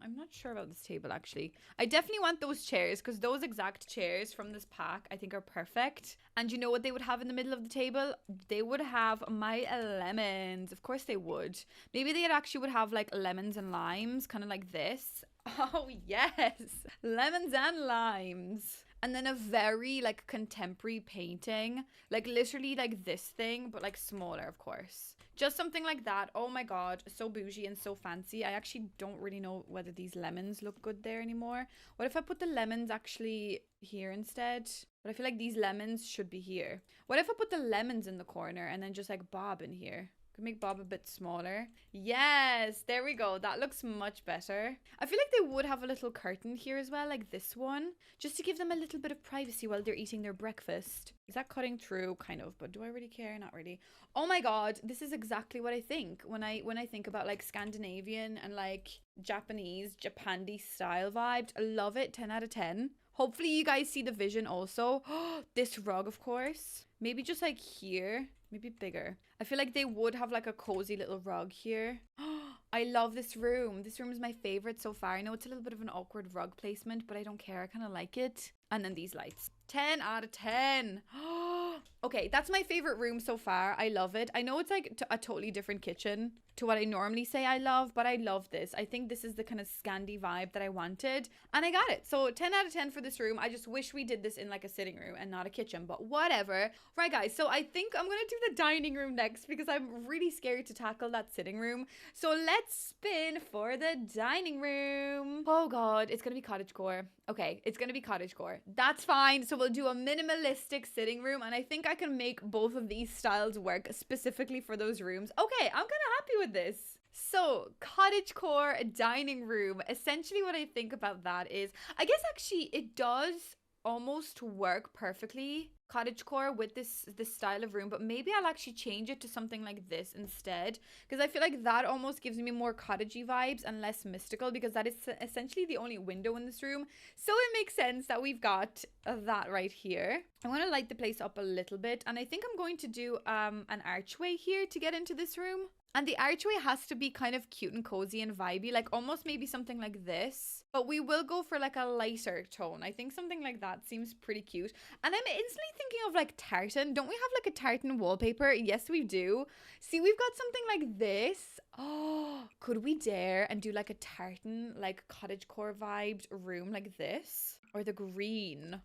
I'm not sure about this table actually. I definitely want those chairs because those exact chairs from this pack I think are perfect. And you know what they would have in the middle of the table? They would have my lemons. Of course they would. Maybe they actually would have like lemons and limes, kind of like this. Oh yes, lemons and limes. And then a very like contemporary painting, like literally like this thing, but like smaller, of course. Just something like that. Oh my god, so bougie and so fancy. I actually don't really know whether these lemons look good there anymore. What if I put the lemons actually here instead? But I feel like these lemons should be here. What if I put the lemons in the corner and then just like Bob in here? Could make Bob a bit smaller. Yes, there we go. That looks much better. I feel like they would have a little curtain here as well, like this one, just to give them a little bit of privacy while they're eating their breakfast. Is that cutting through? Kind of, but do I really care? Not really. Oh my god, this is exactly what I think when I think about like Scandinavian and like Japanese, Japandi style vibes. I love it. 10 out of 10. Hopefully you guys see the vision also. This rug, of course. Maybe just like here. Maybe bigger. I feel like they would have like a cozy little rug here. I love this room. This room is my favorite so far. I know it's a little bit of an awkward rug placement, but I don't care. I kind of like it. And then these lights. 10 out of 10. Okay, that's my favorite room so far. I love it. I know it's like a totally different kitchen to what I normally say I love, but I love this. I think this is the kind of Scandi vibe that I wanted, and I got it. So 10 out of 10 for this room. I just wish we did this in like a sitting room and not a kitchen, but whatever. Right, guys, so I think I'm gonna do the dining room next because I'm really scared to tackle that sitting room. So let's spin for the dining room. Oh god, it's gonna be cottagecore. Okay, it's gonna be cottagecore. That's fine. So we'll do a minimalistic sitting room, and I think I can make both of these styles work specifically for those rooms. Okay, I'm kind of happy with this. So, cottagecore dining room. Essentially what I think about that is, I guess actually it does almost work perfectly, cottagecore, with this style of room, but maybe I'll actually change it to something like this instead, because I feel like that almost gives me more cottagey vibes and less mystical, because that is essentially the only window in this room. So it makes sense that we've got that right here. I want to light the place up a little bit, and I think I'm going to do an archway here to get into this room. And the archway has to be kind of cute and cozy and vibey, like almost maybe something like this. But we will go for like a lighter tone. I think something like that seems pretty cute. And I'm instantly thinking of like tartan. Don't we have like a tartan wallpaper? Yes, we do. See, we've got something like this. Oh, could we dare and do like a tartan, like cottagecore vibed room like this? Or the green.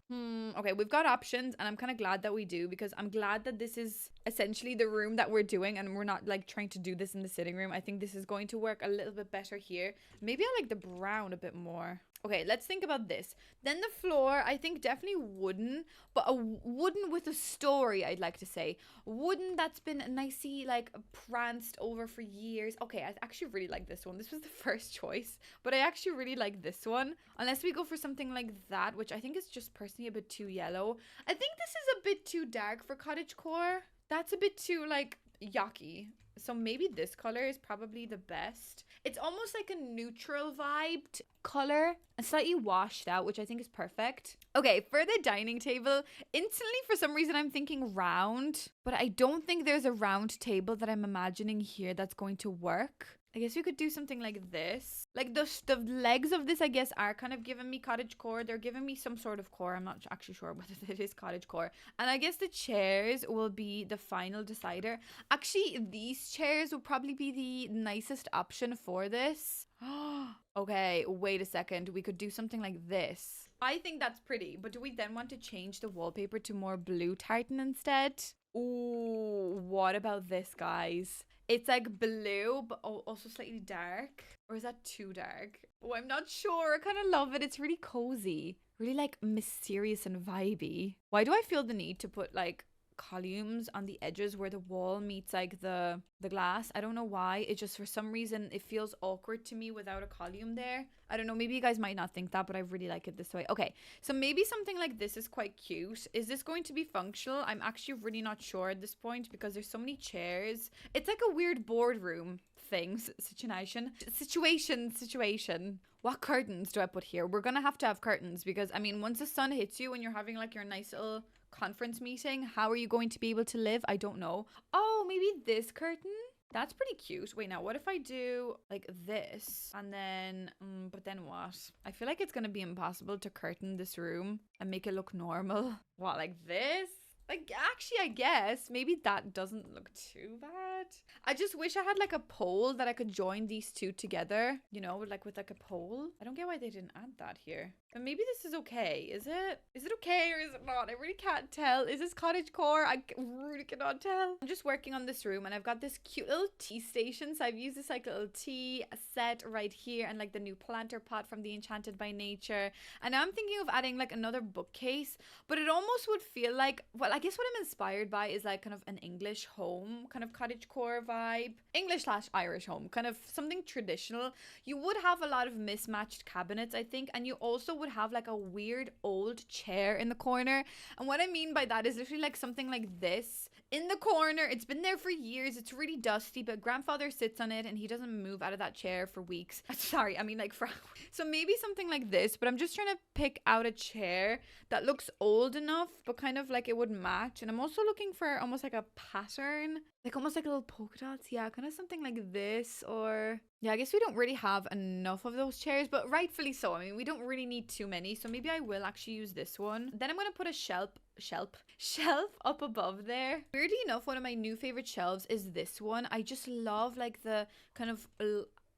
Okay, we've got options, and I'm kind of glad that we do, because I'm glad that this is essentially the room that we're doing, and we're not like trying to do this in the sitting room. I think this is going to work a little bit better here. Maybe I like the brown a bit more. Okay, let's think about this. Then the floor, I think definitely wooden, but a wooden with a story, I'd like to say. Wooden that's been nicely like pranced over for years. Okay, I actually really like this one. This was the first choice, but I actually really like this one. Unless we go for something like that, which I think is just personally a bit too yellow. I think this is a bit too dark for cottagecore. That's a bit too like yucky. So maybe this color is probably the best. It's almost like a neutral vibed color, and slightly washed out, which I think is perfect. Okay, for the dining table, instantly for some reason I'm thinking round, but I don't think there's a round table that I'm imagining here that's going to work. I guess we could do something like this. Like the legs of this, I guess, are kind of giving me cottagecore. They're giving me some sort of core. I'm not actually sure whether it is cottagecore. And I guess the chairs will be the final decider. Actually, these chairs will probably be the nicest option for this. Okay, wait a second. We could do something like this. I think that's pretty, but do we then want to change the wallpaper to more blue tartan instead? Ooh, what about this, guys? It's like blue, but also slightly dark. Or is that too dark? Oh, I'm not sure. I kind of love it. It's really cozy. Really like mysterious and vibey. Why do I feel the need to put like columns on the edges where the wall meets like the glass. I don't know why. It just, for some reason, it feels awkward to me without a column there. I don't know, maybe you guys might not think that, but I really like it this way. Okay, so maybe something like this is quite cute. Is this going to be functional? I'm actually really not sure at this point because there's so many chairs. It's like a weird boardroom thing situation. What curtains do I put here? We're gonna have to have curtains because, I mean, once the sun hits you and you're having like your nice little conference meeting, how are you going to be able to live? I don't know. Oh, maybe this curtain? That's pretty cute. Wait, now what if I do like this and then, but then what? I feel like it's gonna be impossible to curtain this room and make it look normal. What, like this? Like, actually, I guess maybe that doesn't look too bad. I just wish I had like a pole that I could join these two together, you know, like with like a pole. I don't get why they didn't add that here. But maybe this is okay. Is it? Is it okay or is it not? I really can't tell. Is this cottagecore? I really cannot tell. I'm just working on this room and I've got this cute little tea station. So I've used this like little tea set right here and like the new planter pot from the Enchanted by Nature. And now I'm thinking of adding like another bookcase, but it almost would feel like, well, I guess what I'm inspired by is like kind of an English home, kind of cottagecore vibe. English/Irish home, kind of something traditional. You would have a lot of mismatched cabinets, I think, and you also would have like a weird old chair in the corner. And what I mean by that is literally like something like this in the corner. It's been there for years. It's really dusty, but grandfather sits on it and he doesn't move out of that chair for weeks. Sorry, I mean like for so maybe something like this, but I'm just trying to pick out a chair that looks old enough but kind of like it would match. And I'm also looking for almost like a pattern, like almost like little polka dots. Yeah, kind of something like this. Or yeah, I guess we don't really have enough of those chairs, but rightfully so. I mean, we don't really need too many, so maybe I will actually use this one. Then I'm gonna put a shelf up above there. Weirdly enough, one of my new favorite shelves is this one. I just love like the kind of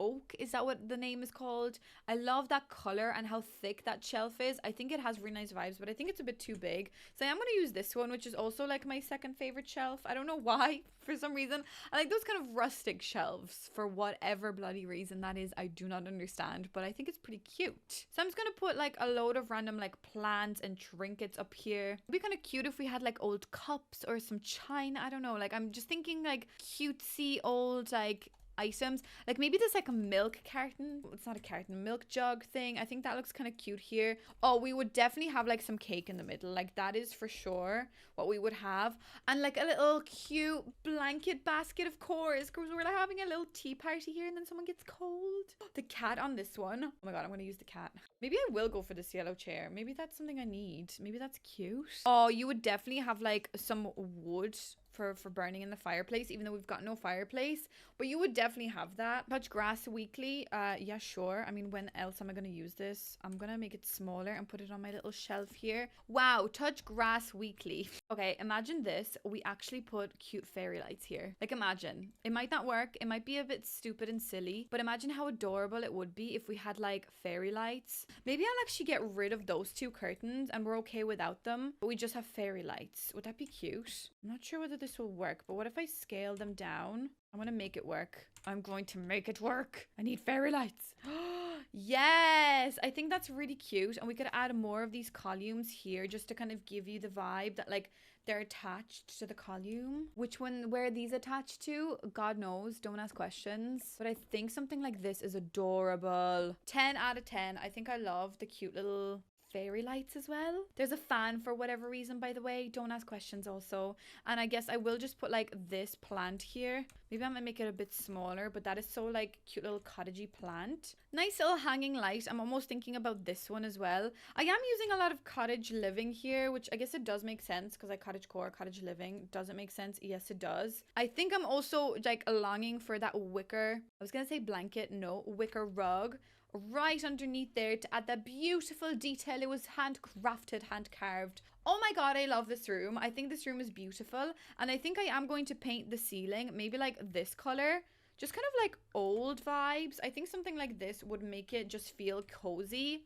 oak, is that what the name is called? I love that color and how thick that shelf is. I think it has really nice vibes, but I think it's a bit too big, so I am going to use this one, which is also like my second favorite shelf. I don't know why. For some reason I like those kind of rustic shelves for whatever bloody reason that is. I do not understand, but I think it's pretty cute. So I'm just gonna put like a load of random like plants and trinkets up here. It'd be kind of cute if we had like old cups or some china. I don't know, like I'm just thinking like cutesy old like items, like maybe this like a milk carton. It's not a carton, milk jug thing. I think that looks kind of cute here. Oh, we would definitely have like some cake in the middle, like that is for sure what we would have. And like a little cute blanket basket, of course, because we're like having a little tea party here and then someone gets cold. The cat on this one, oh my god, I'm gonna use the cat. Maybe I will go for this yellow chair. Maybe that's something I need. Maybe that's cute. Oh, you would definitely have like some wood for burning in the fireplace, even though we've got no fireplace, but you would definitely have that. Touch grass weekly. Yeah, sure. I mean, when else am I going to use this? I'm going to make it smaller and put it on my little shelf here. Wow, touch grass weekly. Okay, imagine this. We actually put cute fairy lights here. Like, imagine. It might not work. It might be a bit stupid and silly, but imagine how adorable it would be if we had like fairy lights. Maybe I'll actually get rid of those two curtains and we're okay without them, but we just have fairy lights. Would that be cute? I'm not sure whether this will work, but what if I scale them down? I'm gonna make it work. I'm going to make it work. I need fairy lights. Yes, I think that's really cute. And we could add more of these columns here just to kind of give you the vibe that like they're attached to the column. Which one, where are these attached to? God knows, don't ask questions. But I think something like this is adorable. 10 out of 10. I think I love the cute little fairy lights as well. There's a fan for whatever reason, by the way. Don't ask questions also. And I guess I will just put like this plant here. Maybe I'm gonna make it a bit smaller, but that is so like cute little cottagey plant. Nice little hanging light. I'm almost thinking about this one as well. I am using a lot of cottage living here, which I guess it does make sense because like cottagecore, cottage living. Does it make sense? Yes, it does. I think I'm also like longing for that wicker, I was gonna say blanket, no, wicker rug right underneath there to add that beautiful detail. It was handcrafted, hand carved. Oh my god, I love this room. I think this room is beautiful, and I think I am going to paint the ceiling maybe like this color, just kind of like old vibes. I think something like this would make it just feel cozy.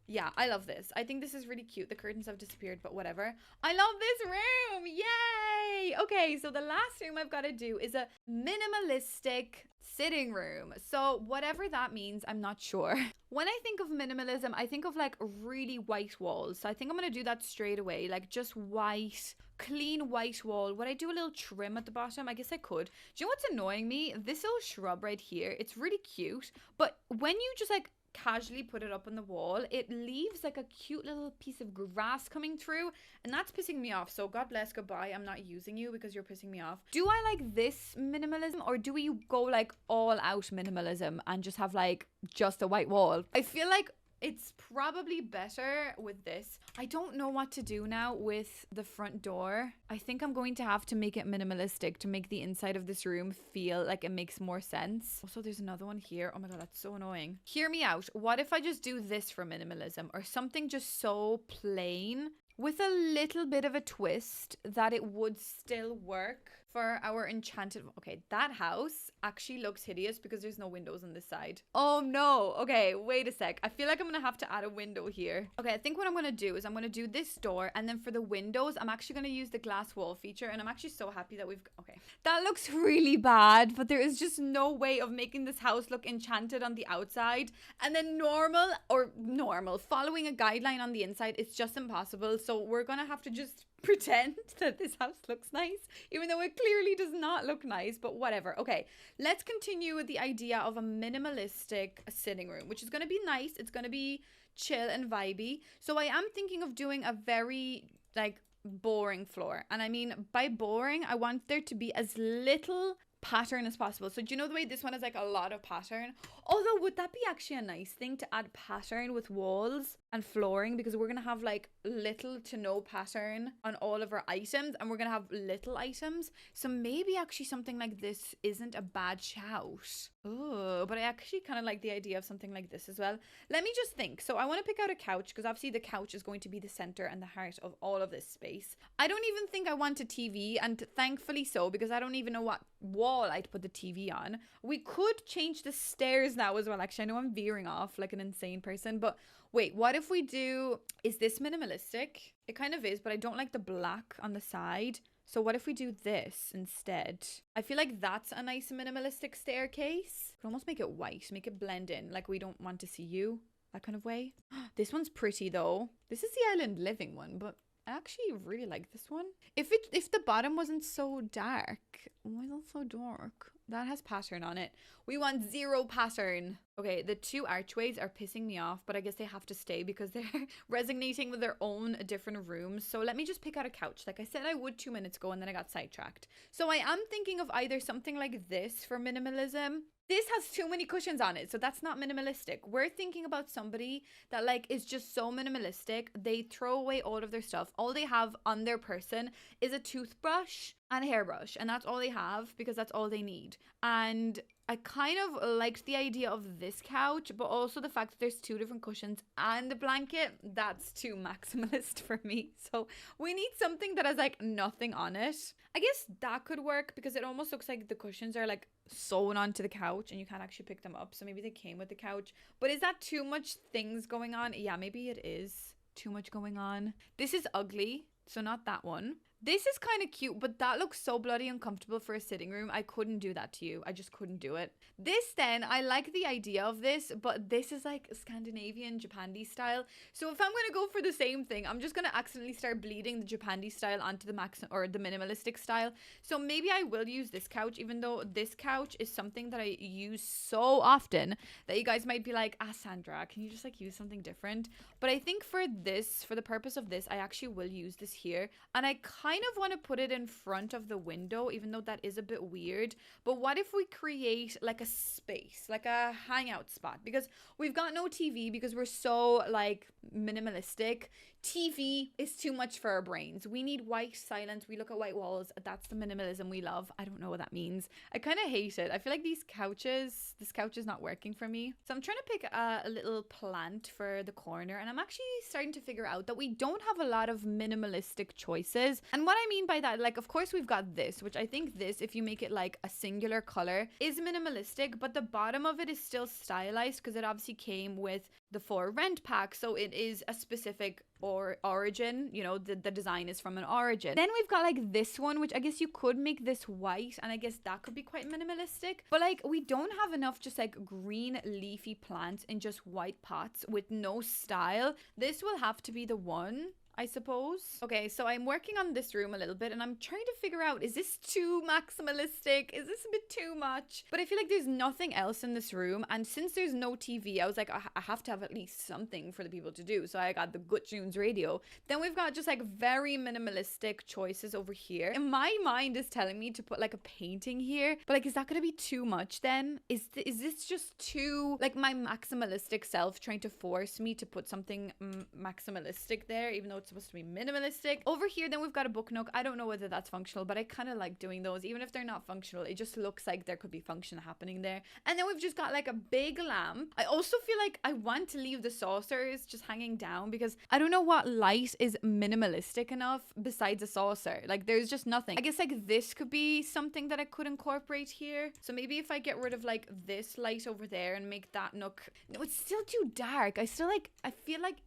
Yeah, I love this. I think this is really cute. The curtains have disappeared, but whatever. I love this room. Yay! Okay, so the last room I've got to do is a minimalistic sitting room. So whatever that means, I'm not sure. When I think of minimalism, I think of like really white walls. So I think I'm going to do that straight away. Like just white, clean white wall. Would I do a little trim at the bottom? I guess I could. Do you know what's annoying me? This little shrub right here. It's really cute. But when you just like casually put it up on the wall, it leaves like a cute little piece of grass coming through, and that's pissing me off. So God bless, goodbye. I'm not using you because you're pissing me off. Do I like this minimalism, or do we go like all out minimalism and just have like just a white wall? I feel like it's probably better with this. I don't know what to do now with the front door. I think I'm going to have to make it minimalistic to make the inside of this room feel like it makes more sense. Also, there's another one here. Oh my God, that's so annoying. Hear me out. What if I just do this for minimalism, or something just so plain with a little bit of a twist that it would still work for our enchanted... Okay, that house actually looks hideous because there's no windows on this side. Oh no. Okay, wait a sec. I feel like I'm gonna have to add a window here. Okay, I think what I'm gonna do is I'm gonna do this door, and then for the windows, I'm actually gonna use the glass wall feature, and I'm actually so happy that we've... Okay, that looks really bad, but there is just no way of making this house look enchanted on the outside and then normal, following a guideline on the inside. It's just impossible. So we're gonna have to just pretend that this house looks nice, even though it clearly does not look nice, but whatever. Okay, let's continue with the idea of a minimalistic sitting room, which is going to be nice. It's going to be chill and vibey. So I am thinking of doing a very like boring floor, and I mean by boring, I want there to be as little pattern as possible. So do you know the way this one has like a lot of pattern? Although, would that be actually a nice thing to add pattern with walls and flooring, because we're gonna have like little to no pattern on all of our items, and we're gonna have little items. So maybe actually something like this isn't a bad shout. Oh, but I actually kind of like the idea of something like this as well. Let me just think. So I want to pick out a couch, because obviously the couch is going to be the center and the heart of all of this space. I don't even think I want a TV, and thankfully so, because I don't even know what wall I'd put the TV on. We could change the stairs now as well. Actually, I know I'm veering off like an insane person, but wait, what if we do... Is this minimalistic? It kind of is, but I don't like the black on the side. So what if we do this instead? I feel like that's a nice minimalistic staircase. Could almost make it white, make it blend in, like we don't want to see you, that kind of way. This one's pretty though. This is the island living one, but I actually really like this one. If the bottom wasn't so dark. Why is it so dark? That has pattern on it. We want zero pattern. Okay, the two archways are pissing me off, but I guess they have to stay because they're resonating with their own different rooms. So let me just pick out a couch. Like I said I would 2 minutes ago, and then I got sidetracked. So I am thinking of either something like this for minimalism. This has too many cushions on it, so that's not minimalistic. We're thinking about somebody that like is just so minimalistic. They throw away all of their stuff. All they have on their person is a toothbrush and a hairbrush, and that's all they have because that's all they need. And I kind of liked the idea of this couch, but also the fact that there's 2 different cushions and a blanket. That's too maximalist for me. So we need something that has like nothing on it. I guess that could work because it almost looks like the cushions are like sewn onto the couch and you can't actually pick them up. So maybe they came with the couch. But is that too much things going on? Yeah, maybe it is too much going on. This is ugly, so not that one. This is kind of cute, but that looks so bloody uncomfortable for a sitting room. I couldn't do that to you. I just couldn't do it. This then, I like the idea of this, but this is like Scandinavian Japandi style. So if I'm going to go for the same thing, I'm just going to accidentally start bleeding the Japandi style onto the the minimalistic style. So maybe I will use this couch, even though this couch is something that I use so often that you guys might be like, Sandra, can you just like use something different? But I think for this, for the purpose of this, I actually will use this here. And I kind of want to put it in front of the window, even though that is a bit weird. But what if we create like a space, like a hangout spot? Because we've got no TV because we're so like minimalistic. TV is too much for our brains. We need white silence. We look at white walls. That's the minimalism we love. I don't know what that means. I kind of hate it. I feel like this couch is not working for me. So I'm trying to pick a little plant for the corner, and I'm actually starting to figure out that we don't have a lot of minimalistic choices. And what I mean by that, like, of course we've got this, which I think this, if you make it like a singular color, is minimalistic, but the bottom of it is still stylized because it obviously came with the For Rent pack, so it is a specific or origin, you know, the design is from an origin. Then we've got like this one, which I guess you could make this white, and I guess that could be quite minimalistic, but like we don't have enough just like green leafy plants in just white pots with no style. This will have to be the one, I suppose. Okay, so I'm working on this room a little bit and I'm trying to figure out, is this too maximalistic? Is this a bit too much? But I feel like there's nothing else in this room, and since there's no TV, I was like, I have to have at least something for the people to do. So I got the Good Tunes radio. Then we've got just like very minimalistic choices over here. And my mind is telling me to put like a painting here, but like, is that gonna be too much then? Is this just too, like, my maximalistic self trying to force me to put something maximalistic there, even though it's supposed to be minimalistic? Over here, then we've got a book nook. I don't know whether that's functional, but I kind of like doing those. Even if they're not functional, it just looks like there could be function happening there. And then we've just got like a big lamp. I also feel like I want to leave the saucers just hanging down, because I don't know what light is minimalistic enough besides a saucer. Like, there's just nothing. I guess like this could be something that I could incorporate here. So maybe if I get rid of like this light over there and make that nook, no, it's still too dark. I feel like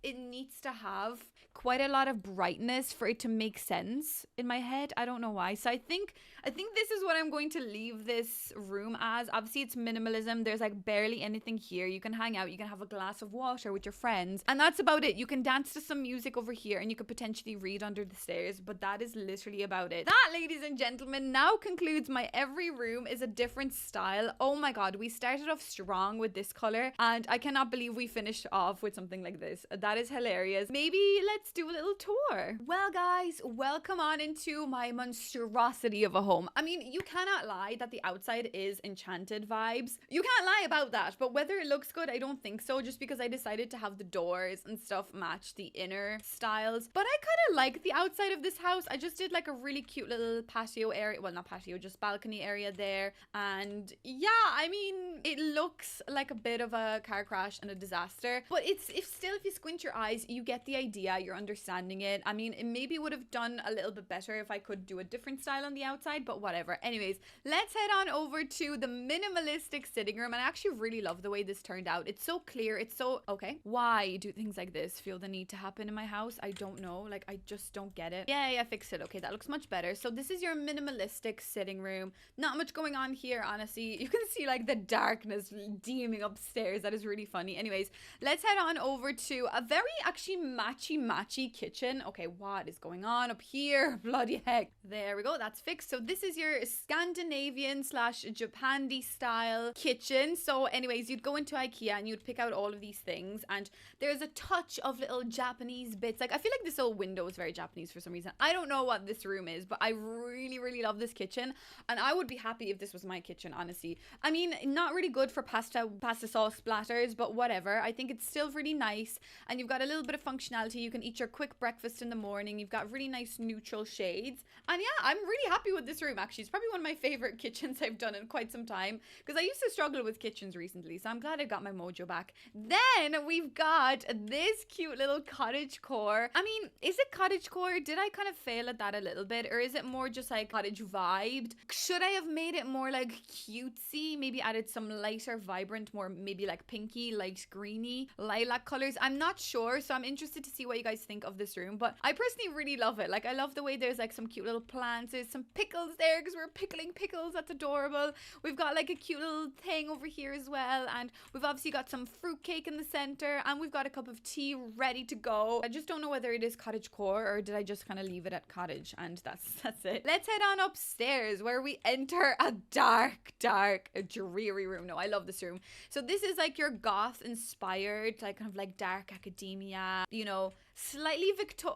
it needs to have quite a lot of brightness for it to make sense in my head. I don't know why. So I think this is what I'm going to leave this room as. Obviously it's minimalism. There's like barely anything here. You can hang out, you can have a glass of water with your friends, and that's about it. You can dance to some music over here, and you could potentially read under the stairs, but that is literally about it. That, ladies and gentlemen, now concludes my every room is a different style. Oh my god, we started off strong with this color, and I cannot believe we finished off with something like this. That is hilarious. Maybe let's do a little tour. Well guys, welcome on into my monstrosity of a home. I mean, you cannot lie that the outside is enchanted vibes. You can't lie about that, but whether it looks good, I don't think so, just because I decided to have the doors and stuff match the inner styles. But I kind of like the outside of this house. I just did like a really cute little patio area, well, not patio, just balcony area there. And yeah, I mean, it looks like a bit of a car crash and a disaster, but it's if you squint your eyes, you get the idea, you're understanding it. I mean, it maybe would have done a little bit better if I could do a different style on the outside, but whatever. Anyways, let's head on over to the minimalistic sitting room, and I actually really love the way this turned out. It's so clear. It's so okay. Why do things like this feel the need to happen in my house? I don't know. Like, I just don't get it. Yeah, I fixed it. Okay, that looks much better. So this is your minimalistic sitting room. Not much going on here, honestly. You can see like the darkness deeming upstairs. That is really funny. Anyways, let's head on over to a very actually matchy kitchen. Okay, what is going on up here? Bloody heck. There we go. That's fixed. So this is your Scandinavian / Japandi style kitchen. So anyways, you'd go into IKEA and you'd pick out all of these things, and there's a touch of little Japanese bits. Like, I feel like this little window is very Japanese for some reason. I don't know what this room is, but I really love this kitchen, and I would be happy if this was my kitchen, honestly. I mean, not really good for pasta sauce splatters, but whatever. I think it's still really nice, and you've got a little bit of functionality. You can eat your quick breakfast in the morning. You've got really nice neutral shades, and yeah, I'm really happy with this room. Actually, it's probably one of my favorite kitchens I've done in quite some time, because I used to struggle with kitchens recently, so I'm glad I got my mojo back. Then we've got this cute little cottagecore. I mean, is it cottagecore? Did I kind of fail at that a little bit, or is it more just like cottage vibed? Should I have made it more like cutesy? Maybe added some lighter, vibrant, more maybe like pinky, light greeny, lilac colors. I'm not sure, so I'm interested to see what you guys think of this room, but I personally really love it. Like, I love the way there's like some cute little plants. There's some pickles there because we're pickling pickles. That's adorable. We've got like a cute little thing over here as well, and we've obviously got some fruit cake in the center, and we've got a cup of tea ready to go. I just don't know whether it is cottagecore or did I just kind of leave it at cottage, and that's it. Let's head on upstairs where we enter a dark, dreary room. No, I love this room. So this is like your goth inspired, like kind of like dark academia, you know, slightly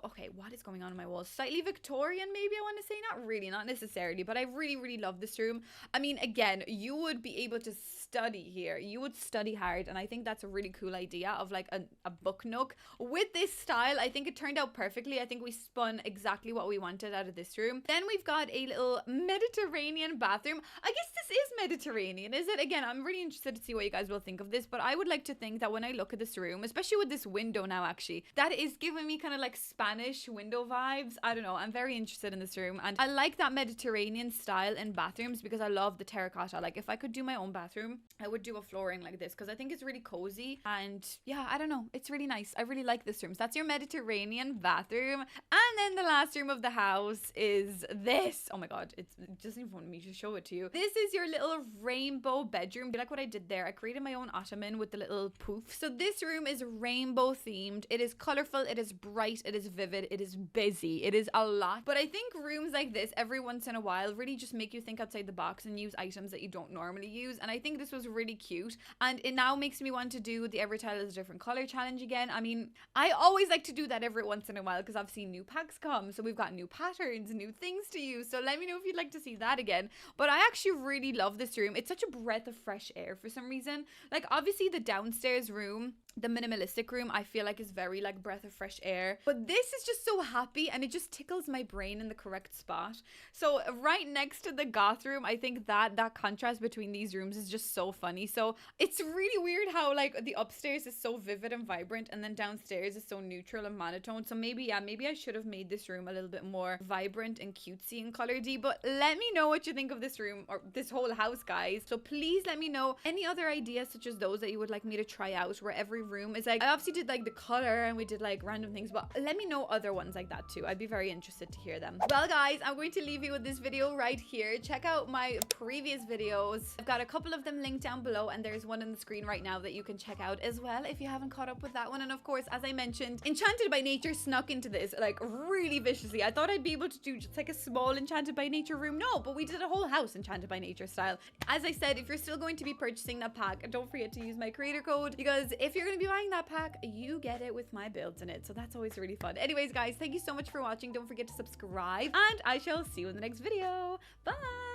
okay, what is going on in my walls? Slightly Victorian, maybe I want to say. Not really, not necessarily, but I really love this room. I mean, again, you would be able to study here. You would study hard, and I think that's a really cool idea of like a book nook with this style. I think it turned out perfectly. I think we spun exactly what we wanted out of this room. Then we've got a little Mediterranean bathroom. I guess this is Mediterranean, is it? Again, I'm really interested to see what you guys will think of this, but I would like to think that when I look at this room, especially with this window now, actually, that is giving giving me kind of like Spanish window vibes. I don't know. I'm very interested in this room, and I like that Mediterranean style in bathrooms because I love the terracotta. Like if I could do my own bathroom, I would do a flooring like this because I think it's really cozy, and yeah, I don't know, it's really nice. I really like this room. So that's your Mediterranean bathroom. And then the last room of the house is this. Oh my god, it doesn't even want me to show it to you. This is your little rainbow bedroom. You like what I did there? I created my own ottoman with the little poof. So this room is rainbow themed. It is colorful, it is bright, it is vivid, it is busy, it is a lot. But I think rooms like this every once in a while really just make you think outside the box and use items that you don't normally use. And I think this was really cute, and it now makes me want to do the every tile is a different color challenge again. I mean, I always like to do that every once in a while because I've seen new packs come, so we've got new patterns, new things to use. So let me know if you'd like to see that again. But I actually really love this room. It's such a breath of fresh air for some reason. Like obviously the downstairs room, the minimalistic room, I feel like is very like breath of fresh air, but this is just so happy and it just tickles my brain in the correct spot. So right next to the goth room, I think that contrast between these rooms is just so funny. So it's really weird how like the upstairs is so vivid and vibrant and then downstairs is so neutral and monotone. So maybe I should have made this room a little bit more vibrant and cutesy and color-y. But let me know what you think of this room or this whole house, guys. So please let me know any other ideas such as those that you would like me to try out, where every room is like, I obviously did like the color and we did like random things, but let me know other ones like that too. I'd be very interested to hear them. Well guys, I'm going to leave you with this video right here. Check out my previous videos. I've got a couple of them linked down below, and there's one on the screen right now that you can check out as well if you haven't caught up with that one. And of course, as I mentioned, Enchanted by Nature snuck into this like really viciously. I thought I'd be able to do just like a small Enchanted by Nature room. No, but we did a whole house Enchanted by Nature style. As I said, if you're still going to be purchasing that pack, don't forget to use my creator code, because if you're going to be buying that pack, you get it with my builds in it. So that's always really fun. Anyways, guys, thank you so much for watching. Don't forget to subscribe, and I shall see you in the next video. Bye.